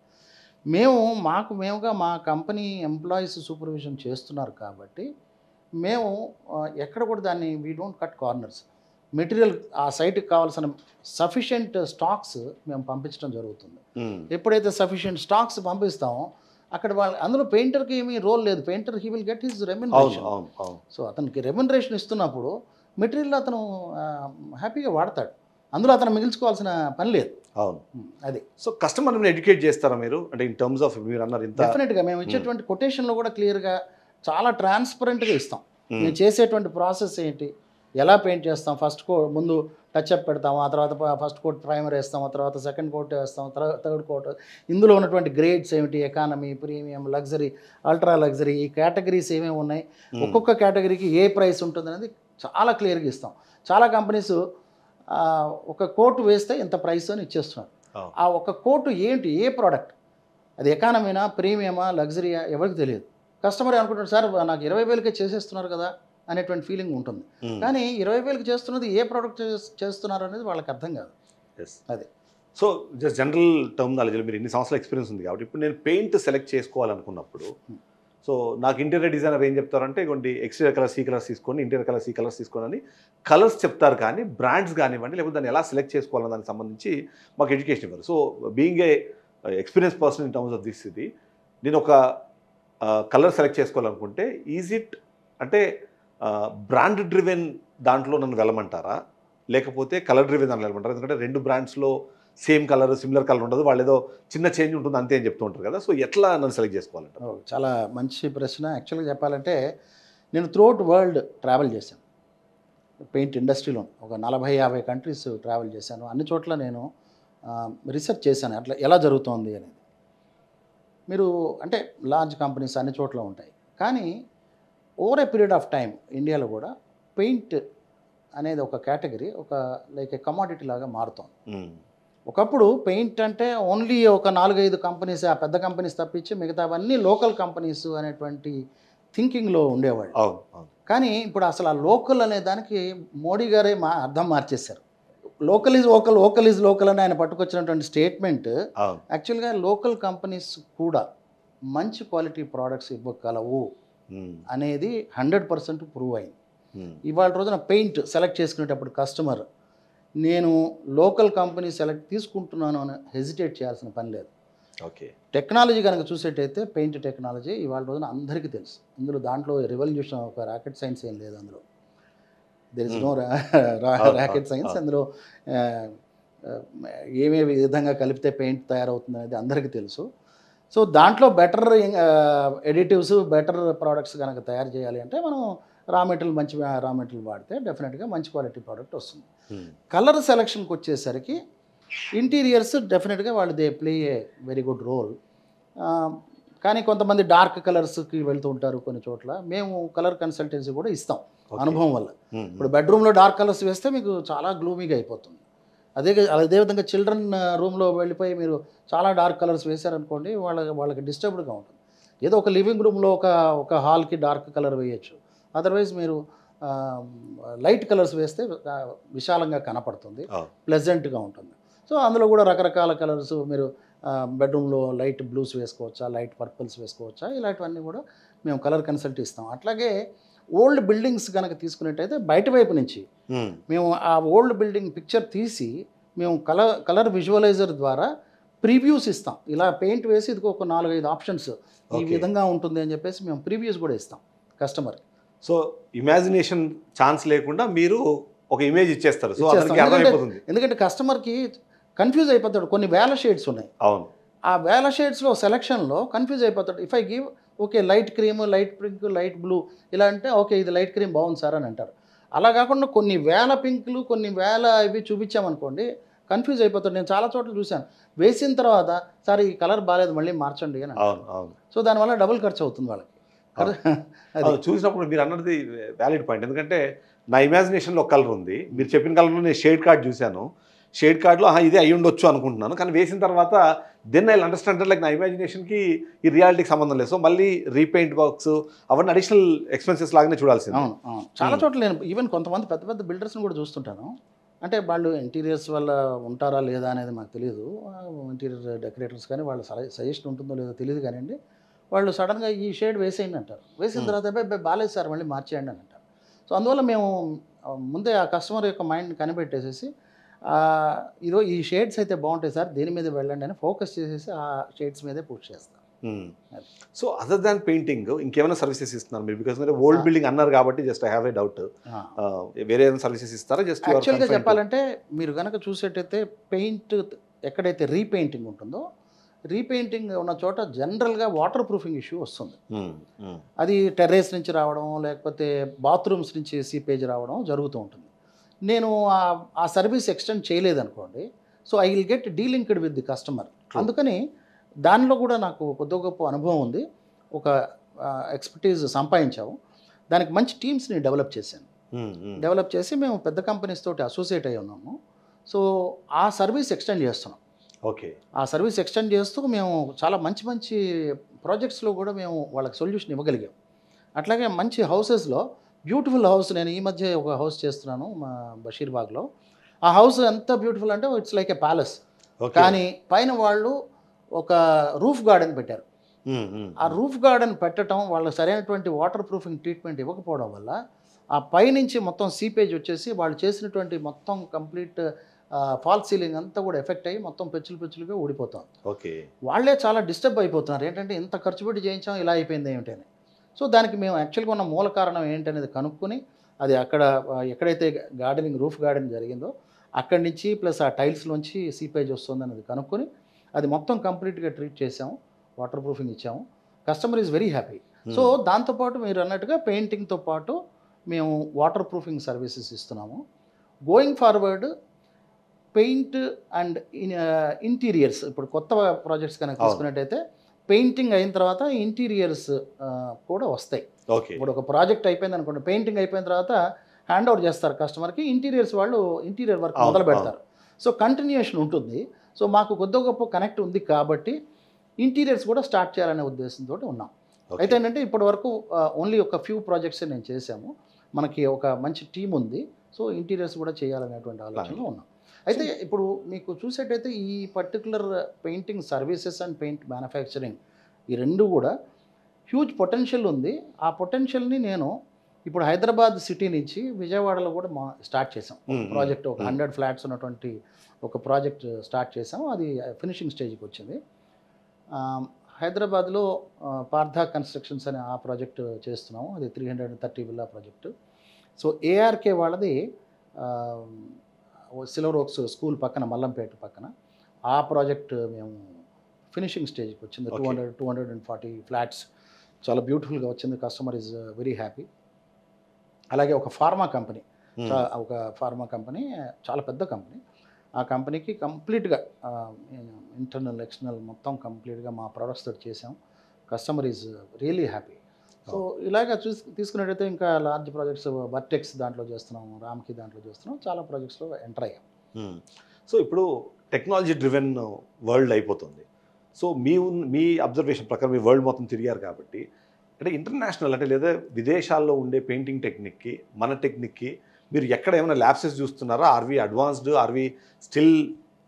మేముగా మా కంపెనీ ఎంప్లాయీస్ సూపర్విజన్ చేస్తున్నారు కాబట్టి మేము ఎక్కడ కూడా దాన్ని we don't cut corners. Material ఆ సైట్కి కావాల్సిన సఫిషియెంట్ స్టాక్స్ మేము పంపించడం జరుగుతుంది. ఎప్పుడైతే సఫిషియెంట్ స్టాక్స్ పంపిస్తామో అక్కడ అందులో పెయింటర్కి ఏమీ రోల్ లేదు. Painter he will get his అవును రెమ్యునరేషన్. అవును అవును సో అతనికి రెమ్యునరేషన్ ఇస్తున్నప్పుడు మెటీరియల్ అతను హ్యాపీగా వాడతాడు. అందులో అతను మిగిల్చుకోవాల్సిన పని లేదు. అవును. అది సో కస్టమర్ని ఎడ్యుకేట్ చేస్తారా మీరు? అంటే ఇన్ టర్మ్స్ ఆఫ్ మీరు అన్నారు ఇంత డెఫినెట్గా మేము ఇచ్చేటువంటి కొటేషన్లో కూడా క్లియర్గా చాలా ట్రాన్స్పరెంట్గా ఇస్తాం. Hmm. మేము చేసేటువంటి ప్రాసెస్ ఏంటి, ఎలా పెయింట్ చేస్తాం, ముందు టచ్అప్ పెడతాము, ఆ తర్వాత ఫస్ట్ కోట్ ప్రైమర్ వేస్తాం, ఆ తర్వాత సెకండ్ కోట్ వేస్తాం, థర్డ్ కోట్, ఇందులో ఉన్నటువంటి గ్రేడ్స్ ఏమిటి, economy, premium, luxury, ultra luxury, ఈ కేటగిరీస్ ఏమేమి ఉన్నాయి, ఒక్కొక్క కేటగిరీకి ఏ ప్రైస్ ఉంటుంది అనేది చాలా క్లియర్గా ఇస్తాం. చాలా కంపెనీస్ ఒక కోట్ వేస్తే ఇంత ప్రైస్ అని ఇచ్చేస్తున్నారు. ఆ ఒక కోటు ఏంటి, ఏ ప్రోడక్ట్, అది ఎకానమీనా, ప్రీమియమా, లగ్జరీయా ఎవరికి తెలియదు. కస్టమర్ అనుకుంటాడు సార్ నాకు 20,000కే చేసేస్తున్నారు కదా అనేటువంటి ఫీలింగ్ ఉంటుంది. కానీ 20,000కి చేస్తున్నది ఏ ప్రోడక్ట్ చేస్తున్నారు అనేది వాళ్ళకి అర్థం కాదు. అది so just general term knowledge, మీరు ఇన్ని సంవత్సరాల ఎక్స్పీరియన్స్ ఉంది కాబట్టి ఇప్పుడు నేను పెయింట్ సెలెక్ట్ చేసుకోవాలనుకున్నప్పుడు సో నాకు ఇంటీరియర్ డిజైనర్ ఏం చెప్తారంటే ఇవ్వండి ఎక్స్టీరియర్ కలర్స్ ఈ కలర్స్ తీసుకోండి, ఇంటీరియర్ కలర్స్ ఈ కలర్స్ తీసుకోండి అని కలర్స్ చెప్తారు. కానీ బ్రాండ్స్ కానివ్వండి లేకపోతే దాన్ని ఎలా సెలెక్ట్ చేసుకోవాలని దానికి సంబంధించి మాకు ఎడ్యుకేషన్ ఇవ్వరు. So being a experience person in terms of this ఇది నేను ఒక కలర్ సెలెక్ట్ చేసుకోవాలనుకుంటే ఈజ్ ఇట్ అంటే బ్రాండ్ డ్రివెన్ దాంట్లో నన్ను వెళ్ళమంటారా లేకపోతే కలర్ డ్రివెన్ దాంట్లో వెళ్ళమంటారా? ఎందుకంటే రెండు బ్రాండ్స్లో సేమ్ కలర్ సిమిలర్ కలర్ ఉండదు, వాళ్ళు ఏదో చిన్న చేంజ్ ఉంటుంది అంతే అని చెప్తూ ఉంటారు కదా. సో ఎట్లా నన్ను సెలెక్ట్ చేసుకోవాలంట? చాలా మంచి ప్రశ్న. యాక్చువల్గా చెప్పాలంటే నేను త్రూఅవుట్ వరల్డ్ ట్రావెల్ చేశాను. పెయింట్ ఇండస్ట్రీలో ఒక 40-50 కంట్రీస్ ట్రావెల్ చేశాను. అన్ని చోట్ల నేను రీసెర్చ్ చేశాను అట్లా ఎలా జరుగుతోంది అనేది. మీరు అంటే లార్జ్ కంపెనీస్ అన్ని చోట్ల ఉంటాయి, కానీ over a period of time ఇండియాలో కూడా పెయింట్ అనేది ఒక కేటగిరీ, ఒక లైక్ ఏ కమాడిటీ లాగా మారుతోంది. ఒకప్పుడు పెయింట్ అంటే ఓన్లీ ఒక 4-5 కంపెనీస్, ఆ పెద్ద కంపెనీస్ తప్పించి మిగతావన్నీ లోకల్ కంపెనీస్ అనేటువంటి థింకింగ్లో ఉండేవాళ్ళు. కానీ ఇప్పుడు అసలు ఆ లోకల్ అనే దానికి మోడీ గారే అర్థం మార్చేశారు. Local is vocal, vocal is local అని ఆయన పట్టుకొచ్చినటువంటి స్టేట్మెంట్ యాక్చువల్గా లోకల్ కంపెనీస్ కూడా మంచి క్వాలిటీ ప్రోడక్ట్స్ ఇవ్వగలవు అనేది 100% ప్రూవ్ అయింది. ఇవాళ రోజున పెయింట్ సెలెక్ట్ చేసుకునేటప్పుడు కస్టమర్ నేను లోకల్ కంపెనీ తీసుకుంటున్నాను అని హెజిటేట్ చేయాల్సిన పని లేదు. ఓకే. టెక్నాలజీ కనుక చూసేటైతే పెయింట్ టెక్నాలజీ ఇవాళ రోజున అందరికీ తెలుసు. దాంట్లో రెవల్యూషన్, ఒక రాకెట్ సైన్స్ ఏం లేదు అందులో. There is no rocket science. అందులో ఏమే విధంగా కలిపితే పెయింట్ తయారవుతుంది అనేది అందరికీ తెలుసు. సో దాంట్లో బెటర్ ఎడిటివ్స్, బెటర్ ప్రోడక్ట్స్ కనుక తయారు చేయాలి అంటే మనం మంచి రా మెటీరియల్ వాడితే డెఫినెట్గా మంచి క్వాలిటీ ప్రోడక్ట్ వస్తుంది. కలర్ సెలక్షన్కి వచ్చేసరికి ఇంటీరియర్స్ డెఫినెట్గా వాళ్ళు they play a very good role. కానీ కొంతమంది డార్క్ కలర్స్కి వెళ్తూ ఉంటారు కొన్ని చోట్ల. మేము కలర్ కన్సల్టెన్సీ కూడా ఇస్తాం అనుభవం వల్ల. ఇప్పుడు బెడ్రూమ్లో డార్క్ కలర్స్ వేస్తే మీకు చాలా గ్లూమీగా అయిపోతుంది. అదేవిధంగా చిల్డ్రన్ రూమ్లో వెళ్ళిపోయి మీరు చాలా డార్క్ కలర్స్ వేశారనుకోండి, వాళ్ళకి డిస్టర్బ్డ్గా ఉంటుంది. ఏదో ఒక లివింగ్ రూమ్లో ఒక హాల్కి డార్క్ కలర్ వేయచ్చు. అదర్వైజ్ మీరు లైట్ కలర్స్ వేస్తే విశాలంగా కనపడుతుంది, ప్లెజెంట్గా ఉంటుంది. సో అందులో కూడా రకరకాల కలర్స్ మీరు బెడ్రూమ్లో లైట్ బ్లూస్ వేసుకోవచ్చా, లైట్ పర్పుల్స్ వేసుకోవచ్చా, ఇలాంటివన్నీ కూడా మేము కలర్ కన్సల్ట్ ఇస్తాం. అట్లాగే ఓల్డ్ బిల్డింగ్స్ కనుక తీసుకున్నట్టయితే బయట వైపు నుంచి మేము ఆ ఓల్డ్ బిల్డింగ్ పిక్చర్ తీసి మేము కలర్ విజువలైజర్ ద్వారా ప్రివ్యూస్ ఇస్తాం. ఇలా పెయింట్ వేసి ఇది ఒక 4-5 ఆప్షన్స్ ఈ విధంగా ఉంటుంది అని చెప్పేసి మేము ప్రివ్యూస్ కూడా ఇస్తాం కస్టమర్కి. సో ఇమాజినేషన్ ఛాన్స్ లేకుండా మీరు ఒక ఇమేజ్ ఇచ్చేస్తారు. సో అతనికి అర్థమైపోతుంది. ఎందుకంటే కస్టమర్కి కన్ఫ్యూజ్ అయిపోతాడు. కొన్ని వేల షేడ్స్ ఉన్నాయి. అవును. ఆ వేల షేడ్స్లో సెలక్షన్లో కన్ఫ్యూజ్ అయిపోతాడు. If I give okay light cream, light pink, light blue ఇలా అంటే ఓకే ఇది లైట్ క్రీమ్ బాగుంది సార్ అని అంటారు. అలా కాకుండా కొన్ని వేల పింక్లు, కొన్ని వేల ఇవి చూపించామనుకోండి కన్ఫ్యూజ్ అయిపోతాడు. నేను చాలా చోట్ల చూశాను, వేసిన తర్వాత సార్ ఈ కలర్ బాగాలేదు మళ్ళీ మార్చండి అని. సో దానివల్ల డబుల్ ఖర్చు అవుతుంది వాళ్ళకి. అది చూసినప్పుడు మీరు అన్నది వ్యాలిడ్ పాయింట్. ఎందుకంటే నా ఇమాజినేషన్లో ఒక కలర్ ఉంది, మీరు చెప్పిన కలర్లో నేను షేడ్ కార్డ్ చూశాను. షేడ్ కార్డ్లో ఇదే అయ్యి ఉండొచ్చు అనుకుంటున్నాను, కానీ వేసిన తర్వాత దెన్ ఐ అండర్స్టాండ్ లైక్ నా ఇమాజినేషన్కి ఈ రియాలిటీకి సంబంధం లేదు. సో మళ్ళీ రీపెయింట్ వర్క్స్ అవన్నీ అడిషనల్ ఎక్స్పెన్సెస్ లాగానే చూడాల్సింది. అవును. చాలా చోట్ల నేను ఈవెన్ కొంతమంది పెద్ద పెద్ద బిల్డర్స్ని కూడా చూస్తుంటాను. అంటే వాళ్ళు ఇంటీరియర్స్ వల్ల ఉంటారా లేదా అనేది మాకు తెలియదు. ఇంటీరియర్ డెకరేటర్స్ కానీ వాళ్ళ సజెషన్ ఉంటుందో లేదో తెలియదు కానివ్వండి, వాళ్ళు సడన్గా ఈ షేడ్ వేసేయండి అంటారు. వేసిన తర్వాత బాగాలేదు సార్ మళ్ళీ మార్చేయండి అని అంటారు. సో అందువల్ల మేము ముందే ఆ కస్టమర్ యొక్క మైండ్ కనిపెట్టేసేసి ఇదో ఈ షేడ్స్ అయితే బాగుంటాయి సార్, దేని మీద వెళ్ళండి అని ఫోకస్ చేసేసి ఆ షేడ్స్ మీదే పుష్ చేస్తాం. సో అదర్ దాన్ పెయింటింగ్ ఇంకేమైనా సర్వీసెస్ ఇస్తున్నారు మీరు? బికాస్ మీరు ఓల్డ్ బిల్డింగ్ అన్నారు కాబట్టి just I have a doubt. వేరే ఏదైనా సర్వీసెస్ ఇస్తారా? జస్ట్ యాక్చువల్గా చెప్పాలంటే మీరు కనుక చూసేటైతే పెయింట్ ఎక్కడైతే రీపెయింటింగ్ ఉంటుందో, రీపెయింటింగ్ ఉన్న చోట జనరల్గా వాటర్ ప్రూఫింగ్ ఇష్యూ వస్తుంది. అది టెర్రేస్ నుంచి రావడం, లేకపోతే బాత్రూమ్స్ నుంచి సీపేజ్ రావడం జరుగుతూ ఉంటుంది. నేను ఆ సర్వీస్ ఎక్స్టెండ్ చేయలేదనుకోండి, so I will get delinked with the customer. అందుకని దానిలో కూడా నాకు కొద్ది గొప్ప అనుభవం ఉంది, ఒక ఎక్స్పర్టీస్ సంపాదించాము. దానికి మంచి టీమ్స్ని డెవలప్ చేశాను. డెవలప్ చేసి మేము పెద్ద కంపెనీస్ తోటి అసోసియేట్ అయి ఉన్నాము. సో ఆ సర్వీస్ ఎక్స్టెండ్ చేస్తున్నాం. ఓకే. ఆ సర్వీస్ ఎక్స్టెండ్ చేస్తూ మేము చాలా మంచి మంచి ప్రాజెక్ట్స్లో కూడా మేము వాళ్ళకి సొల్యూషన్ ఇవ్వగలిగాం. అట్లాగే మంచి హౌసెస్లో బ్యూటిఫుల్ హౌస్, నేను ఈ మధ్య ఒక హౌస్ చేస్తున్నాను మా బషీర్బాగ్లో. ఆ హౌస్ ఎంత బ్యూటిఫుల్ అంటే ఇట్స్ లైక్ ఏ ప్యాలెస్. కానీ పైన వాళ్ళు ఒక రూఫ్ గార్డెన్ పెట్టారు. ఆ రూఫ్ గార్డెన్ పెట్టడం, వాళ్ళకి సరైనటువంటి వాటర్ ప్రూఫింగ్ ట్రీట్మెంట్ ఇవ్వకపోవడం వల్ల ఆ పైనుంచి మొత్తం సీపేజ్ వచ్చేసి వాళ్ళు చేసినటువంటి మొత్తం కంప్లీట్ ఫాల్ సీలింగ్ అంతా కూడా ఎఫెక్ట్ అయ్యి మొత్తం పెచ్చులుగా ఊడిపోతాం. ఓకే. వాళ్ళే చాలా డిస్టర్బ్ అయిపోతున్నారు. ఏంటంటే ఇంత ఖర్చు పెట్టి చేయించాం, ఇలా అయిపోయింది ఏమిటని. సో దానికి మేము యాక్చువల్గా ఉన్న మూల కారణం ఏంటనేది కనుక్కొని, అది అక్కడ ఎక్కడైతే గార్డెనింగ్ రూఫ్ గార్డెన్ జరిగిందో అక్కడి నుంచి ప్లస్ ఆ టైల్స్లోంచి సీపేజ్ వస్తుంది అనేది కనుక్కొని అది మొత్తం కంప్లీట్గా ట్రీట్ చేసాము, వాటర్ ప్రూఫింగ్ ఇచ్చాము. Customer is very happy. So దాంతోపాటు మీరు అన్నట్టుగా పెయింటింగ్తో పాటు మేము వాటర్ ప్రూఫింగ్ సర్వీసెస్ ఇస్తున్నాము. Going forward paint and interiors, ఇప్పుడు కొత్త ప్రాజెక్ట్స్ కనుక తీసుకున్నట్టయితే పెయింటింగ్ అయిన తర్వాత ఇంటీరియర్స్ కూడా వస్తాయి. ఇప్పుడు ఒక ప్రాజెక్ట్ అయిపోయింది అనుకోండి, పెయింటింగ్ అయిపోయిన తర్వాత హ్యాండ్ ఓవర్ చేస్తారు కస్టమర్కి, ఇంటీరియర్స్ వాళ్ళు ఇంటీరియర్ వర్క్ మొదలు పెడతారు. సో కంటిన్యూషన్ ఉంటుంది. సో మాకు కొద్ది గొప్ప కనెక్ట్ ఉంది కాబట్టి ఇంటీరియర్స్ కూడా స్టార్ట్ చేయాలనే ఉద్దేశంతో ఉన్నాం. అయితే ఏంటంటే ఇప్పటి వరకు ఓన్లీ ఒక ఫ్యూ ప్రాజెక్ట్స్ నేను చేశాము. మనకి ఒక మంచి టీం ఉంది. సో ఇంటీరియర్స్ కూడా చేయాలనేటువంటి ఆలోచనలో ఉన్నాం. అయితే ఇప్పుడు మీకు చూసేటైతే ఈ particular painting services and paint manufacturing ఈ రెండు కూడా హ్యూజ్ పొటెన్షియల్ ఉంది. ఆ పొటెన్షియల్ని నేను ఇప్పుడు హైదరాబాద్ సిటీ నుంచి విజయవాడలో కూడా స్టార్ట్ చేసాం ప్రాజెక్ట్. ఒక 100 ఫ్లాట్స్ ఉన్నటువంటి ఒక ప్రాజెక్ట్ స్టార్ట్ చేసాం. అది ఫినిషింగ్ స్టేజ్కి వచ్చింది. హైదరాబాద్లో పార్థా కన్స్ట్రక్షన్స్ అనే ఆ ప్రాజెక్ట్ చేస్తున్నాము. అది 330 విల్లా ప్రాజెక్టు. సో ఏఆర్కే వాళ్ళది సిల్వర్ ఓక్స్ స్కూల్ పక్కన, మల్లంపేట పక్కన ఆ ప్రాజెక్ట్ మేము ఫినిషింగ్ స్టేజ్కి వచ్చింది. 240 ఫ్లాట్స్ చాలా బ్యూటిఫుల్గా వచ్చింది. Customer is very happy. అలాగే ఒక ఫార్మా కంపెనీ, చాలా పెద్ద కంపెనీ. ఆ కంపెనీకి కంప్లీట్గా ఇంటర్నల్ ఎక్స్టర్నల్ మొత్తం కంప్లీట్గా మా ప్రొడక్ట్స్ తోటి చేసాం. Customer is really happy. So ఇలాగ తీసుకున్నట్టయితే ఇంకా లార్జ్ ప్రాజెక్ట్స్ వర్టెక్స్ దాంట్లో చేస్తున్నాం, రామ్కి దాంట్లో చేస్తున్నాం, చాలా ప్రాజెక్ట్స్లో ఎంటర్ అయ్యాం. సో ఇప్పుడు టెక్నాలజీ డ్రివెన్ వరల్డ్ అయిపోతుంది. సో మీ అబ్జర్వేషన్ ప్రకారం మీ వరల్డ్ మొత్తం తిరిగారు కాబట్టి, అంటే ఇంటర్నేషనల్ అంటే లేదా విదేశాల్లో ఉండే పెయింటింగ్ టెక్నిక్కి మన టెక్నిక్కి మీరు ఎక్కడ ఏమైనా ల్యాబ్సెస్ చూస్తున్నారా? Are we advanced, are we still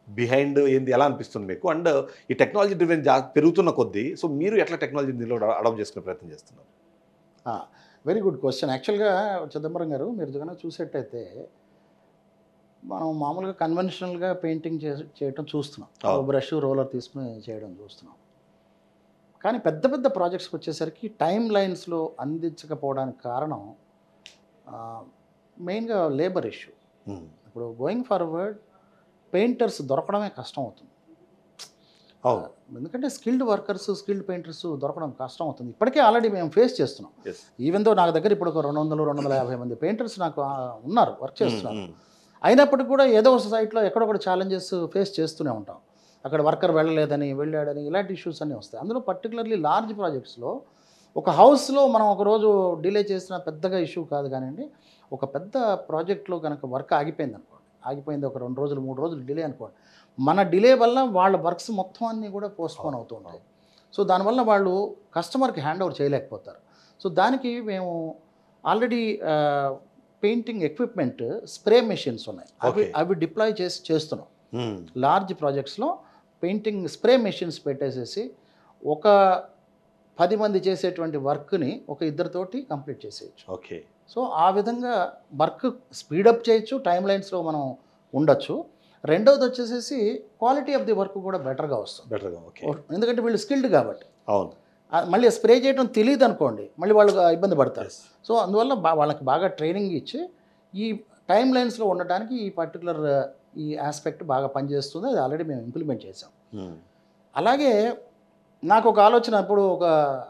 behind, ఏంది ఎలా అనిపిస్తుంది మీకు? అండ్ ఈ టెక్నాలజీ డ్రివెన్ పెరుగుతున్న కొద్దీ సో మీరు ఎట్లా టెక్నాలజీ దీనిలో అడాప్ట్ చేసుకునే ప్రయత్నం చేస్తున్నారు? Very good question. యాక్చువల్గా చిదంబరం గారు, మీరు కనుక చూసేట్టయితే మనం మామూలుగా కన్వెన్షనల్గా పెయింటింగ్ చేయటం చూస్తున్నాం, బ్రష్ రోలర్ తీసుకుని చేయడం చూస్తున్నాం. కానీ పెద్ద పెద్ద ప్రాజెక్ట్స్కి వచ్చేసరికి టైం లైన్స్లో అందించకపోవడానికి కారణం మెయిన్గా లేబర్ ఇష్యూ. ఇప్పుడు గోయింగ్ ఫార్వర్డ్ పెయింటర్స్ దొరకడమే కష్టం అవుతుంది. ఎందుకంటే స్కిల్డ్ వర్కర్స్, స్కిల్డ్ పెయింటర్స్ దొరకడం కష్టం అవుతుంది. ఇప్పటికే ఆల్రెడీ మేము ఫేస్ చేస్తున్నాం. ఈవెన్ దో నాకు దగ్గర ఇప్పుడు ఒక 200-250 మంది పెయింటర్స్ నాకు ఉన్నారు, వర్క్ చేస్తున్నారు. అయినప్పటికీ కూడా ఏదో ఒక సైట్లో ఎక్కడొక్కడ ఛాలెంజెస్ ఫేస్ చేస్తూనే ఉంటాం. అక్కడ వర్కర్ వెళ్ళాడని ఇలాంటి ఇష్యూస్ అన్నీ వస్తాయి. అందులో పర్టికులర్లీ లార్జ్ ప్రాజెక్ట్స్లో ఒక హౌస్లో మనం ఒకరోజు డిలే చేసిన పెద్దగా ఇష్యూ కాదు కానివ్వండి, ఒక పెద్ద ప్రాజెక్ట్లో కనుక వర్క్ ఆగిపోయింది ఒక 2 రోజులు 3 రోజులు డిలే అనుకోండి, మన డిలే వల్ల వాళ్ళ వర్క్స్ మొత్తం అన్నీ కూడా పోస్ట్పోన్ అవుతూ ఉంటాయి. సో దానివల్ల వాళ్ళు కస్టమర్కి హ్యాండ్ ఓవర్ చేయలేకపోతారు. సో దానికి మేము already painting equipment spray machines ఉన్నాయి, అవి డిప్లాయ్ చేస్తున్నాం. లార్జ్ ప్రాజెక్ట్స్లో పెయింటింగ్ స్ప్రే మెషిన్స్ పెట్టేసేసి ఒక 10 మంది చేసేటువంటి వర్క్ని ఒక 2తోటి కంప్లీట్ చేసేయచ్చు. ఓకే. సో ఆ విధంగా వర్క్ స్పీడప్ చేయొచ్చు, టైం లైన్స్లో మనం ఉండొచ్చు. రెండవది వచ్చేసేసి క్వాలిటీ ఆఫ్ ది వర్క్ కూడా బెటర్గా వస్తుంది. ఓకే. ఎందుకంటే వీళ్ళు స్కిల్డ్ కాబట్టి. అవును. మళ్ళీ స్ప్రే చేయడం తెలియదు అనుకోండి, మళ్ళీ వాళ్ళు ఇబ్బంది పడతారు. సో అందువల్ల వాళ్ళకి బాగా ట్రైనింగ్ ఇచ్చి ఈ టైం లైన్స్లో ఉండటానికి ఈ పర్టికులర్ ఈ ఆస్పెక్ట్ బాగా పనిచేస్తుంది. అది ఆల్రెడీ మేము ఇంప్లిమెంట్ చేసాం. అలాగే నాకు ఒక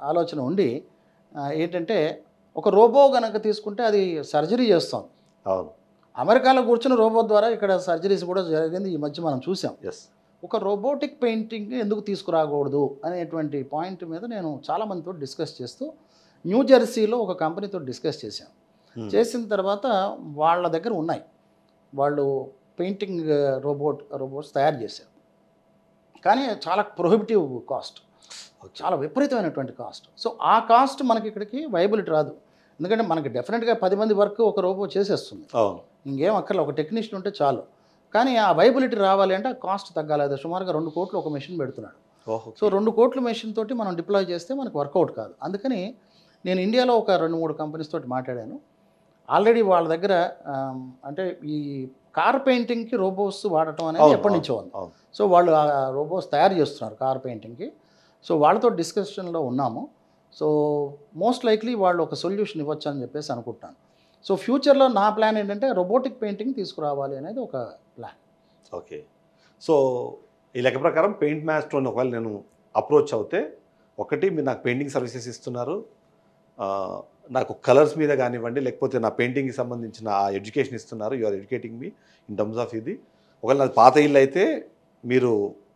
ఆలోచన ఉండి ఏంటంటే, ఒక రోబో కనుక తీసుకుంటే అది సర్జరీ చేస్తుంది. అవును. అమెరికాలో కూర్చున్న రోబో ద్వారా ఇక్కడ సర్జరీస్ కూడా జరిగింది, ఈ మధ్య మనం చూసాం. ఒక రోబోటిక్ పెయింటింగ్ ఎందుకు తీసుకురాకూడదు అనేటువంటి పాయింట్ మీద నేను చాలామందితో డిస్కస్ చేస్తూ న్యూ జెర్సీలో ఒక కంపెనీతో డిస్కస్ చేశాను. చేసిన తర్వాత వాళ్ళ దగ్గర ఉన్నాయి, వాళ్ళు పెయింటింగ్ రోబోట్స్ తయారు చేశారు. కానీ చాలా ప్రొహిబిటివ్ కాస్ట్, చాలా విపరీతమైనటువంటి కాస్ట్. సో ఆ కాస్ట్ మనకి ఇక్కడికి వైబిలిటీ రాదు. ఎందుకంటే మనకి డెఫినెట్గా 10 మంది వర్క్ ఒక రోబో చేసేస్తుంది, ఇంకేం అక్కర్లే, ఒక టెక్నీషియన్ ఉంటే చాలు. కానీ ఆ వైబిలిటీ రావాలి అంటే ఆ కాస్ట్ తగ్గాలి. అది సుమారుగా 2 కోట్లు ఒక మెషిన్ పెడుతున్నాడు. సో 2 కోట్ల మెషిన్ తోటి మనం డిప్లాయ్ చేస్తే మనకు వర్కౌట్ కాదు. అందుకని నేను ఇండియాలో ఒక 2-3 కంపెనీస్ తోటి మాట్లాడాను. ఆల్రెడీ వాళ్ళ దగ్గర అంటే ఈ కార్ పెయింటింగ్కి రోబోస్ వాడటం అనేది ఎప్పటి నుంచో ఉంది. సో వాళ్ళు ఆ రోబోస్ తయారు చేస్తున్నారు కార్ పెయింటింగ్కి. సో వాళ్ళతో డిస్కషన్లో ఉన్నాము. సో మోస్ట్ లైక్లీ వాళ్ళు ఒక సొల్యూషన్ ఇవ్వచ్చు అని చెప్పేసి అనుకుంటున్నాను. సో ఫ్యూచర్లో నా ప్లాన్ ఏంటంటే రోబోటిక్ పెయింటింగ్ తీసుకురావాలి అనేది ఒక ప్లాన్. ఓకే. సో ఈ లెక్క ప్రకారం పెయింట్ మాస్టర్ని ఒకవేళ నేను అప్రోచ్ అవుతే, ఒకటి మీరు నాకు పెయింటింగ్ సర్వీసెస్ ఇస్తున్నారు, నాకు కలర్స్ మీద కానివ్వండి, లేకపోతే నా పెయింటింగ్కి సంబంధించిన ఆ ఎడ్యుకేషన్ ఇస్తున్నారు, you are educating me in terms of ఇది. ఒకవేళ నాది పాత ఇల్లు అయితే మీరు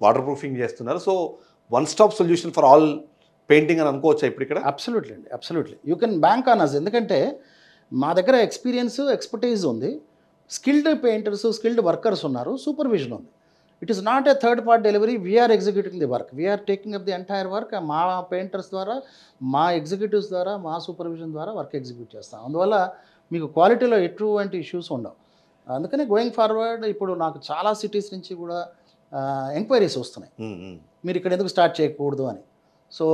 వాటర్ ప్రూఫింగ్ చేస్తున్నారు. So one stop solution for all painting అని అనుకోవచ్చా ఇప్పుడు ఇక్కడ? అబ్సల్యూట్లీ అండి, absolutely. You can bank on us. ఎందుకంటే మా దగ్గర ఎక్స్పీరియన్స్, ఎక్స్పర్టైజ్ ఉంది, స్కిల్డ్ పెయింటర్స్, స్కిల్డ్ వర్కర్స్ ఉన్నారు, సూపర్విజన్ ఉంది. It is not a third part delivery. We are executing the work, we are taking up the entire work. మా painters ద్వారా, మా executives ద్వారా, మా సూపర్విజన్ ద్వారా వర్క్ ఎగ్జిక్యూట్ చేస్తాం. అందువల్ల మీకు క్వాలిటీలో ఎటువంటి ఇష్యూస్ ఉండవు. అందుకని గోయింగ్ ఫార్వర్డ్ ఇప్పుడు నాకు చాలా సిటీస్ నుంచి కూడా ఎంక్వైరీస్ వస్తున్నాయి, మీరు ఇక్కడ ఎందుకు స్టార్ట్ చేయకూడదు అని. సో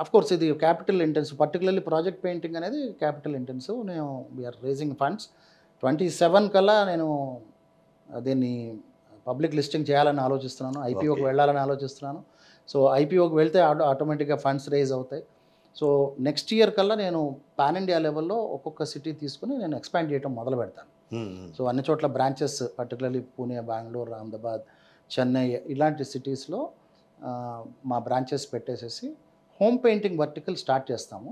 అఫ్కోర్స్ ఇది capital intensive, particularly project painting అనేది క్యాపిటల్ ఇంటెన్సివ్. నేను వీఆర్ రేజింగ్ ఫండ్స్. 27 కల్లా నేను దీన్ని పబ్లిక్ లిస్టింగ్ చేయాలని ఆలోచిస్తున్నాను, ఐపీఓకి వెళ్ళాలని ఆలోచిస్తున్నాను. సో ఐపీఓకి వెళ్తే ఆటోమేటిక్గా ఫండ్స్ రేజ్ అవుతాయి. సో నెక్స్ట్ ఇయర్ కల్లా నేను పాన్ ఇండియా లెవెల్లో ఒక్కొక్క సిటీ తీసుకుని నేను ఎక్స్పాండ్ చేయడం మొదలు పెడతాను. సో అన్ని చోట్ల బ్రాంచెస్, పర్టికులర్లీ పూణే, బెంగళూరు, అహ్మదాబాద్, చెన్నై ఇలాంటి సిటీస్లో మా బ్రాంచెస్ పెట్టేసేసి హోమ్ పెయింటింగ్ వర్టికల్ స్టార్ట్ చేస్తాము.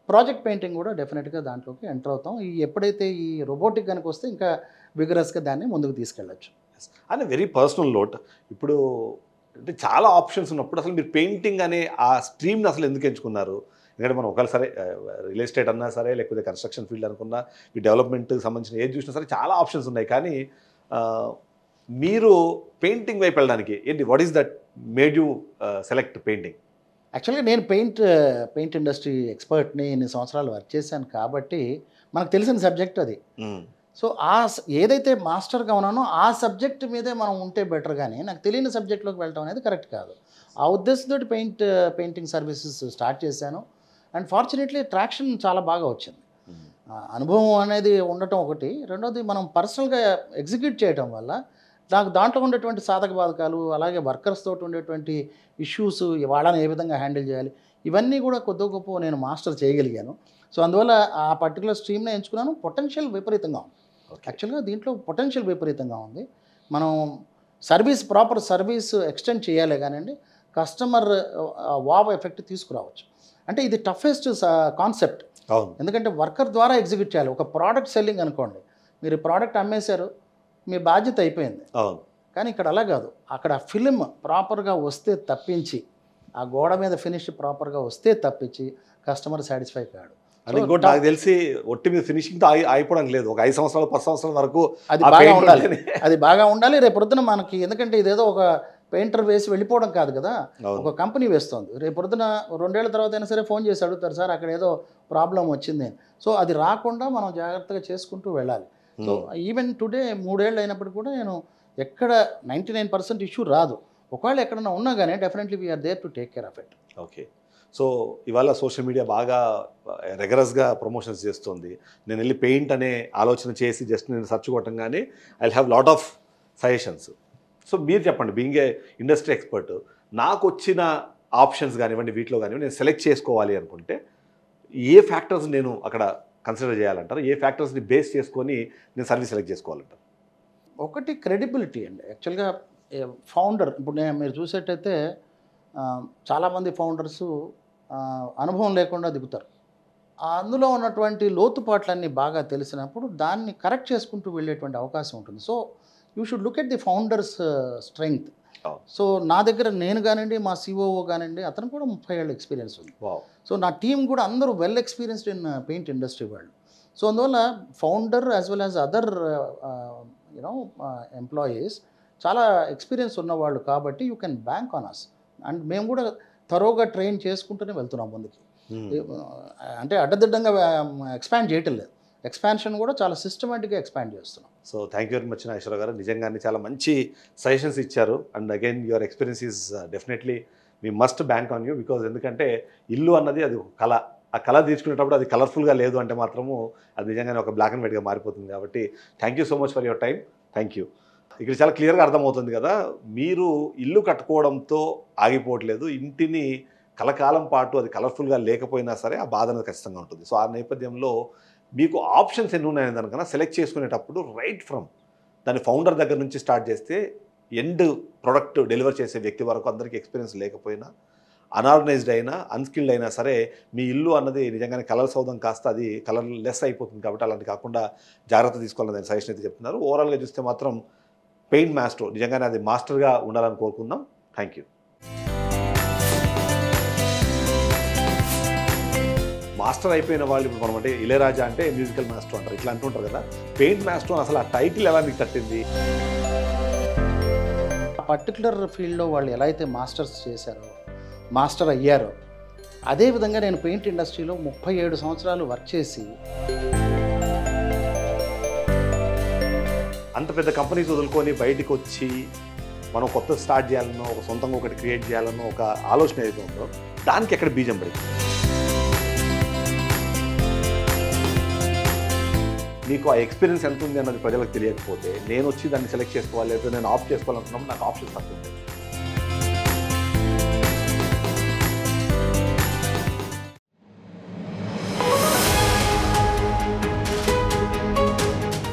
ప్రాజెక్ట్ పెయింటింగ్ కూడా డెఫినెట్గా దాంట్లోకి ఎంటర్ అవుతాం. ఎప్పుడైతే ఈ రోబోటిక్ కనుక వస్తే ఇంకా విగరస్గా దాన్ని ముందుకు తీసుకెళ్ళచ్చు. అని వెరీ పర్సనల్ నోట్. ఇప్పుడు అంటే చాలా ఆప్షన్స్ ఉన్నప్పుడు అసలు మీరు పెయింటింగ్ అనే ఆ స్ట్రీమ్ని అసలు ఎందుకు ఎంచుకున్నారు? ఎందుకంటే మనం ఒకవేళ సరే రియల్ ఎస్టేట్ అన్నా సరే, లేకపోతే కన్స్ట్రక్షన్ ఫీల్డ్ అనుకున్నా, ఈ డెవలప్మెంట్కి సంబంధించిన ఏది చూసినా సరే చాలా ఆప్షన్స్ ఉన్నాయి. కానీ మీరు పెయింటింగ్ వైపు వెళ్ళడానికి ఏంటి, what is that made you select painting? యాక్చువల్గా నేను పెయింట్ ఇండస్ట్రీ ఎక్స్పర్ట్ని, ఎన్ని సంవత్సరాలు వర్క్ చేశాను కాబట్టి మనకు తెలిసిన సబ్జెక్ట్ అది. సో ఏదైతే మాస్టర్గా ఉన్నానో ఆ సబ్జెక్ట్ మీదే మనం ఉంటే బెటర్, కానీ నాకు తెలియని సబ్జెక్ట్లోకి వెళ్ళటం అనేది కరెక్ట్ కాదు. ఆ ఉద్దేశంతో పెయింటింగ్ సర్వీసెస్ స్టార్ట్ చేశాను. అండ్ ఫార్చునేట్లీ ట్రాక్షన్ చాలా బాగా వచ్చింది. అనుభవం అనేది ఉండటం ఒకటి, రెండోది మనం పర్సనల్గా ఎగ్జిక్యూట్ చేయడం వల్ల నాకు దాంట్లో ఉండేటువంటి సాధక బాధకాలు, అలాగే వర్కర్స్ తోటి ఉండేటువంటి ఇష్యూస్, వాళ్ళని ఏ విధంగా హ్యాండిల్ చేయాలి, ఇవన్నీ కూడా కొద్ది గొప్ప నేను మాస్టర్ చేయగలిగాను. సో అందువల్ల ఆ పర్టికులర్ స్ట్రీమ్నే ఎంచుకున్నాను. పొటెన్షియల్ విపరీతంగా ఉంది. యాక్చువల్గా దీంట్లో పొటెన్షియల్ విపరీతంగా ఉంది. మనం ప్రాపర్ సర్వీస్ ఎక్స్టెండ్ చేయాలి కానివ్వండి, కస్టమర్ వావ్ ఎఫెక్ట్ తీసుకురావచ్చు. అంటే ఇది టఫెస్ట్ కాన్సెప్ట్. ఎందుకంటే వర్కర్ ద్వారా ఎగ్జిక్యూట్ చేయాలి. ఒక ప్రోడక్ట్ సెల్లింగ్ అనుకోండి, మీరు ప్రోడక్ట్ అమ్మేశారు, మీ బాధ్యత అయిపోయింది. కానీ ఇక్కడ అలా కాదు. అక్కడ ఫిలిం ప్రాపర్గా వస్తే తప్పించి, ఆ గోడ మీద ఫినిష్ ప్రాపర్గా వస్తే తప్పించి కస్టమర్ సాటిస్ఫై కాడు. అంటే ఇంకోటి నాకు తెలిసి ఒట్టి మీద ఫినిషింగ్తో ఆగిపోవడం లేదు. ఒక 5 సంవత్సరాలు 10 సంవత్సరాల వరకు అది బాగా ఉండాలి. అది బాగా ఉండాలి. రేపు పొద్దున మనకి, ఎందుకంటే ఇదేదో ఒక పెయింటర్ వేసి వెళ్ళిపోవడం కాదు కదా, ఒక కంపెనీ వేస్తుంది. రేపు పొద్దున 2 ఏళ్ల తర్వాత అయినా సరే ఫోన్ చేసి అడుగుతారు, సార్ అక్కడ ఏదో ప్రాబ్లం వచ్చింది. సో అది రాకుండా మనం జాగ్రత్తగా చేసుకుంటూ వెళ్ళాలి. సో ఈవెన్ టుడే 3 ఏళ్ళు అయినప్పటికీ కూడా నేను ఎక్కడ 99% ఇష్యూ రాదు. ఒకవేళ ఎక్కడన్నా ఉన్నా కానీ definitely we are there to take care of it. Okay. So ఇవాళ సోషల్ మీడియా బాగా రెగరస్గా ప్రమోషన్స్ చేస్తుంది. నేను వెళ్ళి పెయింట్ అనే ఆలోచన చేసి జస్ట్ నేను సెర్చ్ కొట్టంగానే I will have lot of suggestions. So మీరు చెప్పండి, బీయింగ్ ఏ ఇండస్ట్రీ ఎక్స్పర్ట్, నాకు వచ్చిన ఆప్షన్స్ కానివ్వండి, వీటిలో కానివ్వండి నేను సెలెక్ట్ చేసుకోవాలి అనుకుంటే ఏ ఫ్యాక్టర్స్ నేను అక్కడ కన్సిడర్ చేయాలంటారు? ఏ ఫ్యాక్టర్స్ని బేస్ చేసుకొని నేను సర్వీస్ సెలెక్ట్ చేసుకోవాలంటారు? ఒకటి క్రెడిబిలిటీ అండి. యాక్చువల్గా ఫౌండర్ ఇప్పుడు మీరు చూసేటైతే చాలామంది ఫౌండర్సు అనుభవం లేకుండా దిగుతారు. అందులో ఉన్నటువంటి లోతుపాట్లన్నీ బాగా తెలిసినప్పుడు దాన్ని కరెక్ట్ చేసుకుంటూ వెళ్ళేటువంటి అవకాశం ఉంటుంది. So you should look at the founders strength. So నా దగ్గర నేను కానివ్వండి, మా సిఓఓ కానివ్వండి, అతను కూడా 30 ఏళ్ళ ఎక్స్పీరియన్స్ ఉంది. సో నా టీం కూడా అందరూ well experienced in paint industry వాళ్ళు. సో అందువల్ల founder as well as other you know employees చాలా ఎక్స్పీరియన్స్ ఉన్నవాళ్ళు కాబట్టి you can bank on us. And మేము కూడా థరోగా ట్రైన్ చేసుకుంటూనే వెళ్తున్నాం ముందుకి. అంటే అడ్డదిడ్డంగా ఎక్స్పాండ్ చేయటం లేదు, ఎక్స్పాన్షన్ కూడా చాలా సిస్టమేటిక్గా ఎక్స్పాండ్ చేస్తున్నాం. So thank you very much Nageswararao గారు. నిజంగానే చాలా మంచి సజెషన్స్ ఇచ్చారు. And again your experience is definitely me must bank on you. Because ఎందుకంటే ఇల్లు అన్నది అది ఒక కళ. ఆ కళ తీర్చుకునేటప్పుడు అది కలర్ఫుల్గా లేదు అంటే మాత్రము అది నిజంగానే ఒక బ్లాక్ అండ్ వైట్గా మారిపోతుంది. కాబట్టి thank you so much for your time. Thank you. ఇక్కడ చాలా క్లియర్గా అర్థమవుతుంది కదా, మీరు ఇల్లు కట్టుకోవడంతో ఆగిపోవట్లేదు. ఇంటిని కలకాలం పాటు అది కలర్ఫుల్గా లేకపోయినా సరే ఆ బాధ అనేది ఖచ్చితంగా ఉంటుంది. సో ఆ నేపథ్యంలో మీకు ఆప్షన్స్ ఎన్ని ఉన్నాయని దానికన్నా సెలెక్ట్ చేసుకునేటప్పుడు రైట్ ఫ్రమ్ దాని ఫౌండర్ దగ్గర నుంచి స్టార్ట్ చేస్తే ఎండ్ ప్రొడక్ట్ డెలివర్ చేసే వ్యక్తి వరకు అందరికీ ఎక్స్పీరియన్స్ లేకపోయినా, అన్ఆర్గనైజ్డ్ అయినా, అన్స్కిల్డ్ అయినా సరే మీ ఇల్లు అన్నది నిజంగానే కలర్ సౌదం కాస్త అది కలర్ లెస్ అయిపోతుంది. కాబట్టి అలాంటి కాకుండా జాగ్రత్త తీసుకోవాలని దాని సజెషన్ అయితే చెప్తున్నారు. ఓవరాల్గా చూస్తే మాత్రం పెయింట్ మాస్టర్ నిజంగానే అది మాస్టర్గా ఉండాలని కోరుకుందాం. Thank you. మాస్టర్ అయిపోయిన వాళ్ళు ఇప్పుడు మనం అంటే ఇళయరాజా అంటే మ్యూజికల్ మాస్టర్ అంటారు, ఇట్లా అంటుంటారు కదా. పెయింట్ మాస్టర్ అసలు ఆ టైటిల్ ఎలా మీకు తట్టింది? ఆ పర్టికులర్ ఫీల్డ్లో వాళ్ళు ఎలా అయితే మాస్టర్స్ చేశారో, మాస్టర్ అయ్యారో, అదేవిధంగా నేను పెయింట్ ఇండస్ట్రీలో 37 సంవత్సరాలు వర్క్ చేసి అంత పెద్ద కంపెనీస్ వదులుకొని బయటికి వచ్చి మనం కొత్త స్టార్ట్ చేయాలనో, ఒక సొంతంగా ఒకటి క్రియేట్ చేయాలనో ఒక ఆలోచన ఏదైతే ఉందో దానికి ఎక్కడ బీజం పడింది? మీకు ఆ ఎక్స్పీరియన్స్ ఎంత ఉంది అన్నది ప్రజలకు తెలియకపోతే నేను వచ్చి దాన్ని సెలెక్ట్ చేసుకోవాలి, లేదా నేను ఆప్ట్ చేసుకోవాలనుకున్నప్పుడు నాకు ఆప్షన్స్ తక్కువ.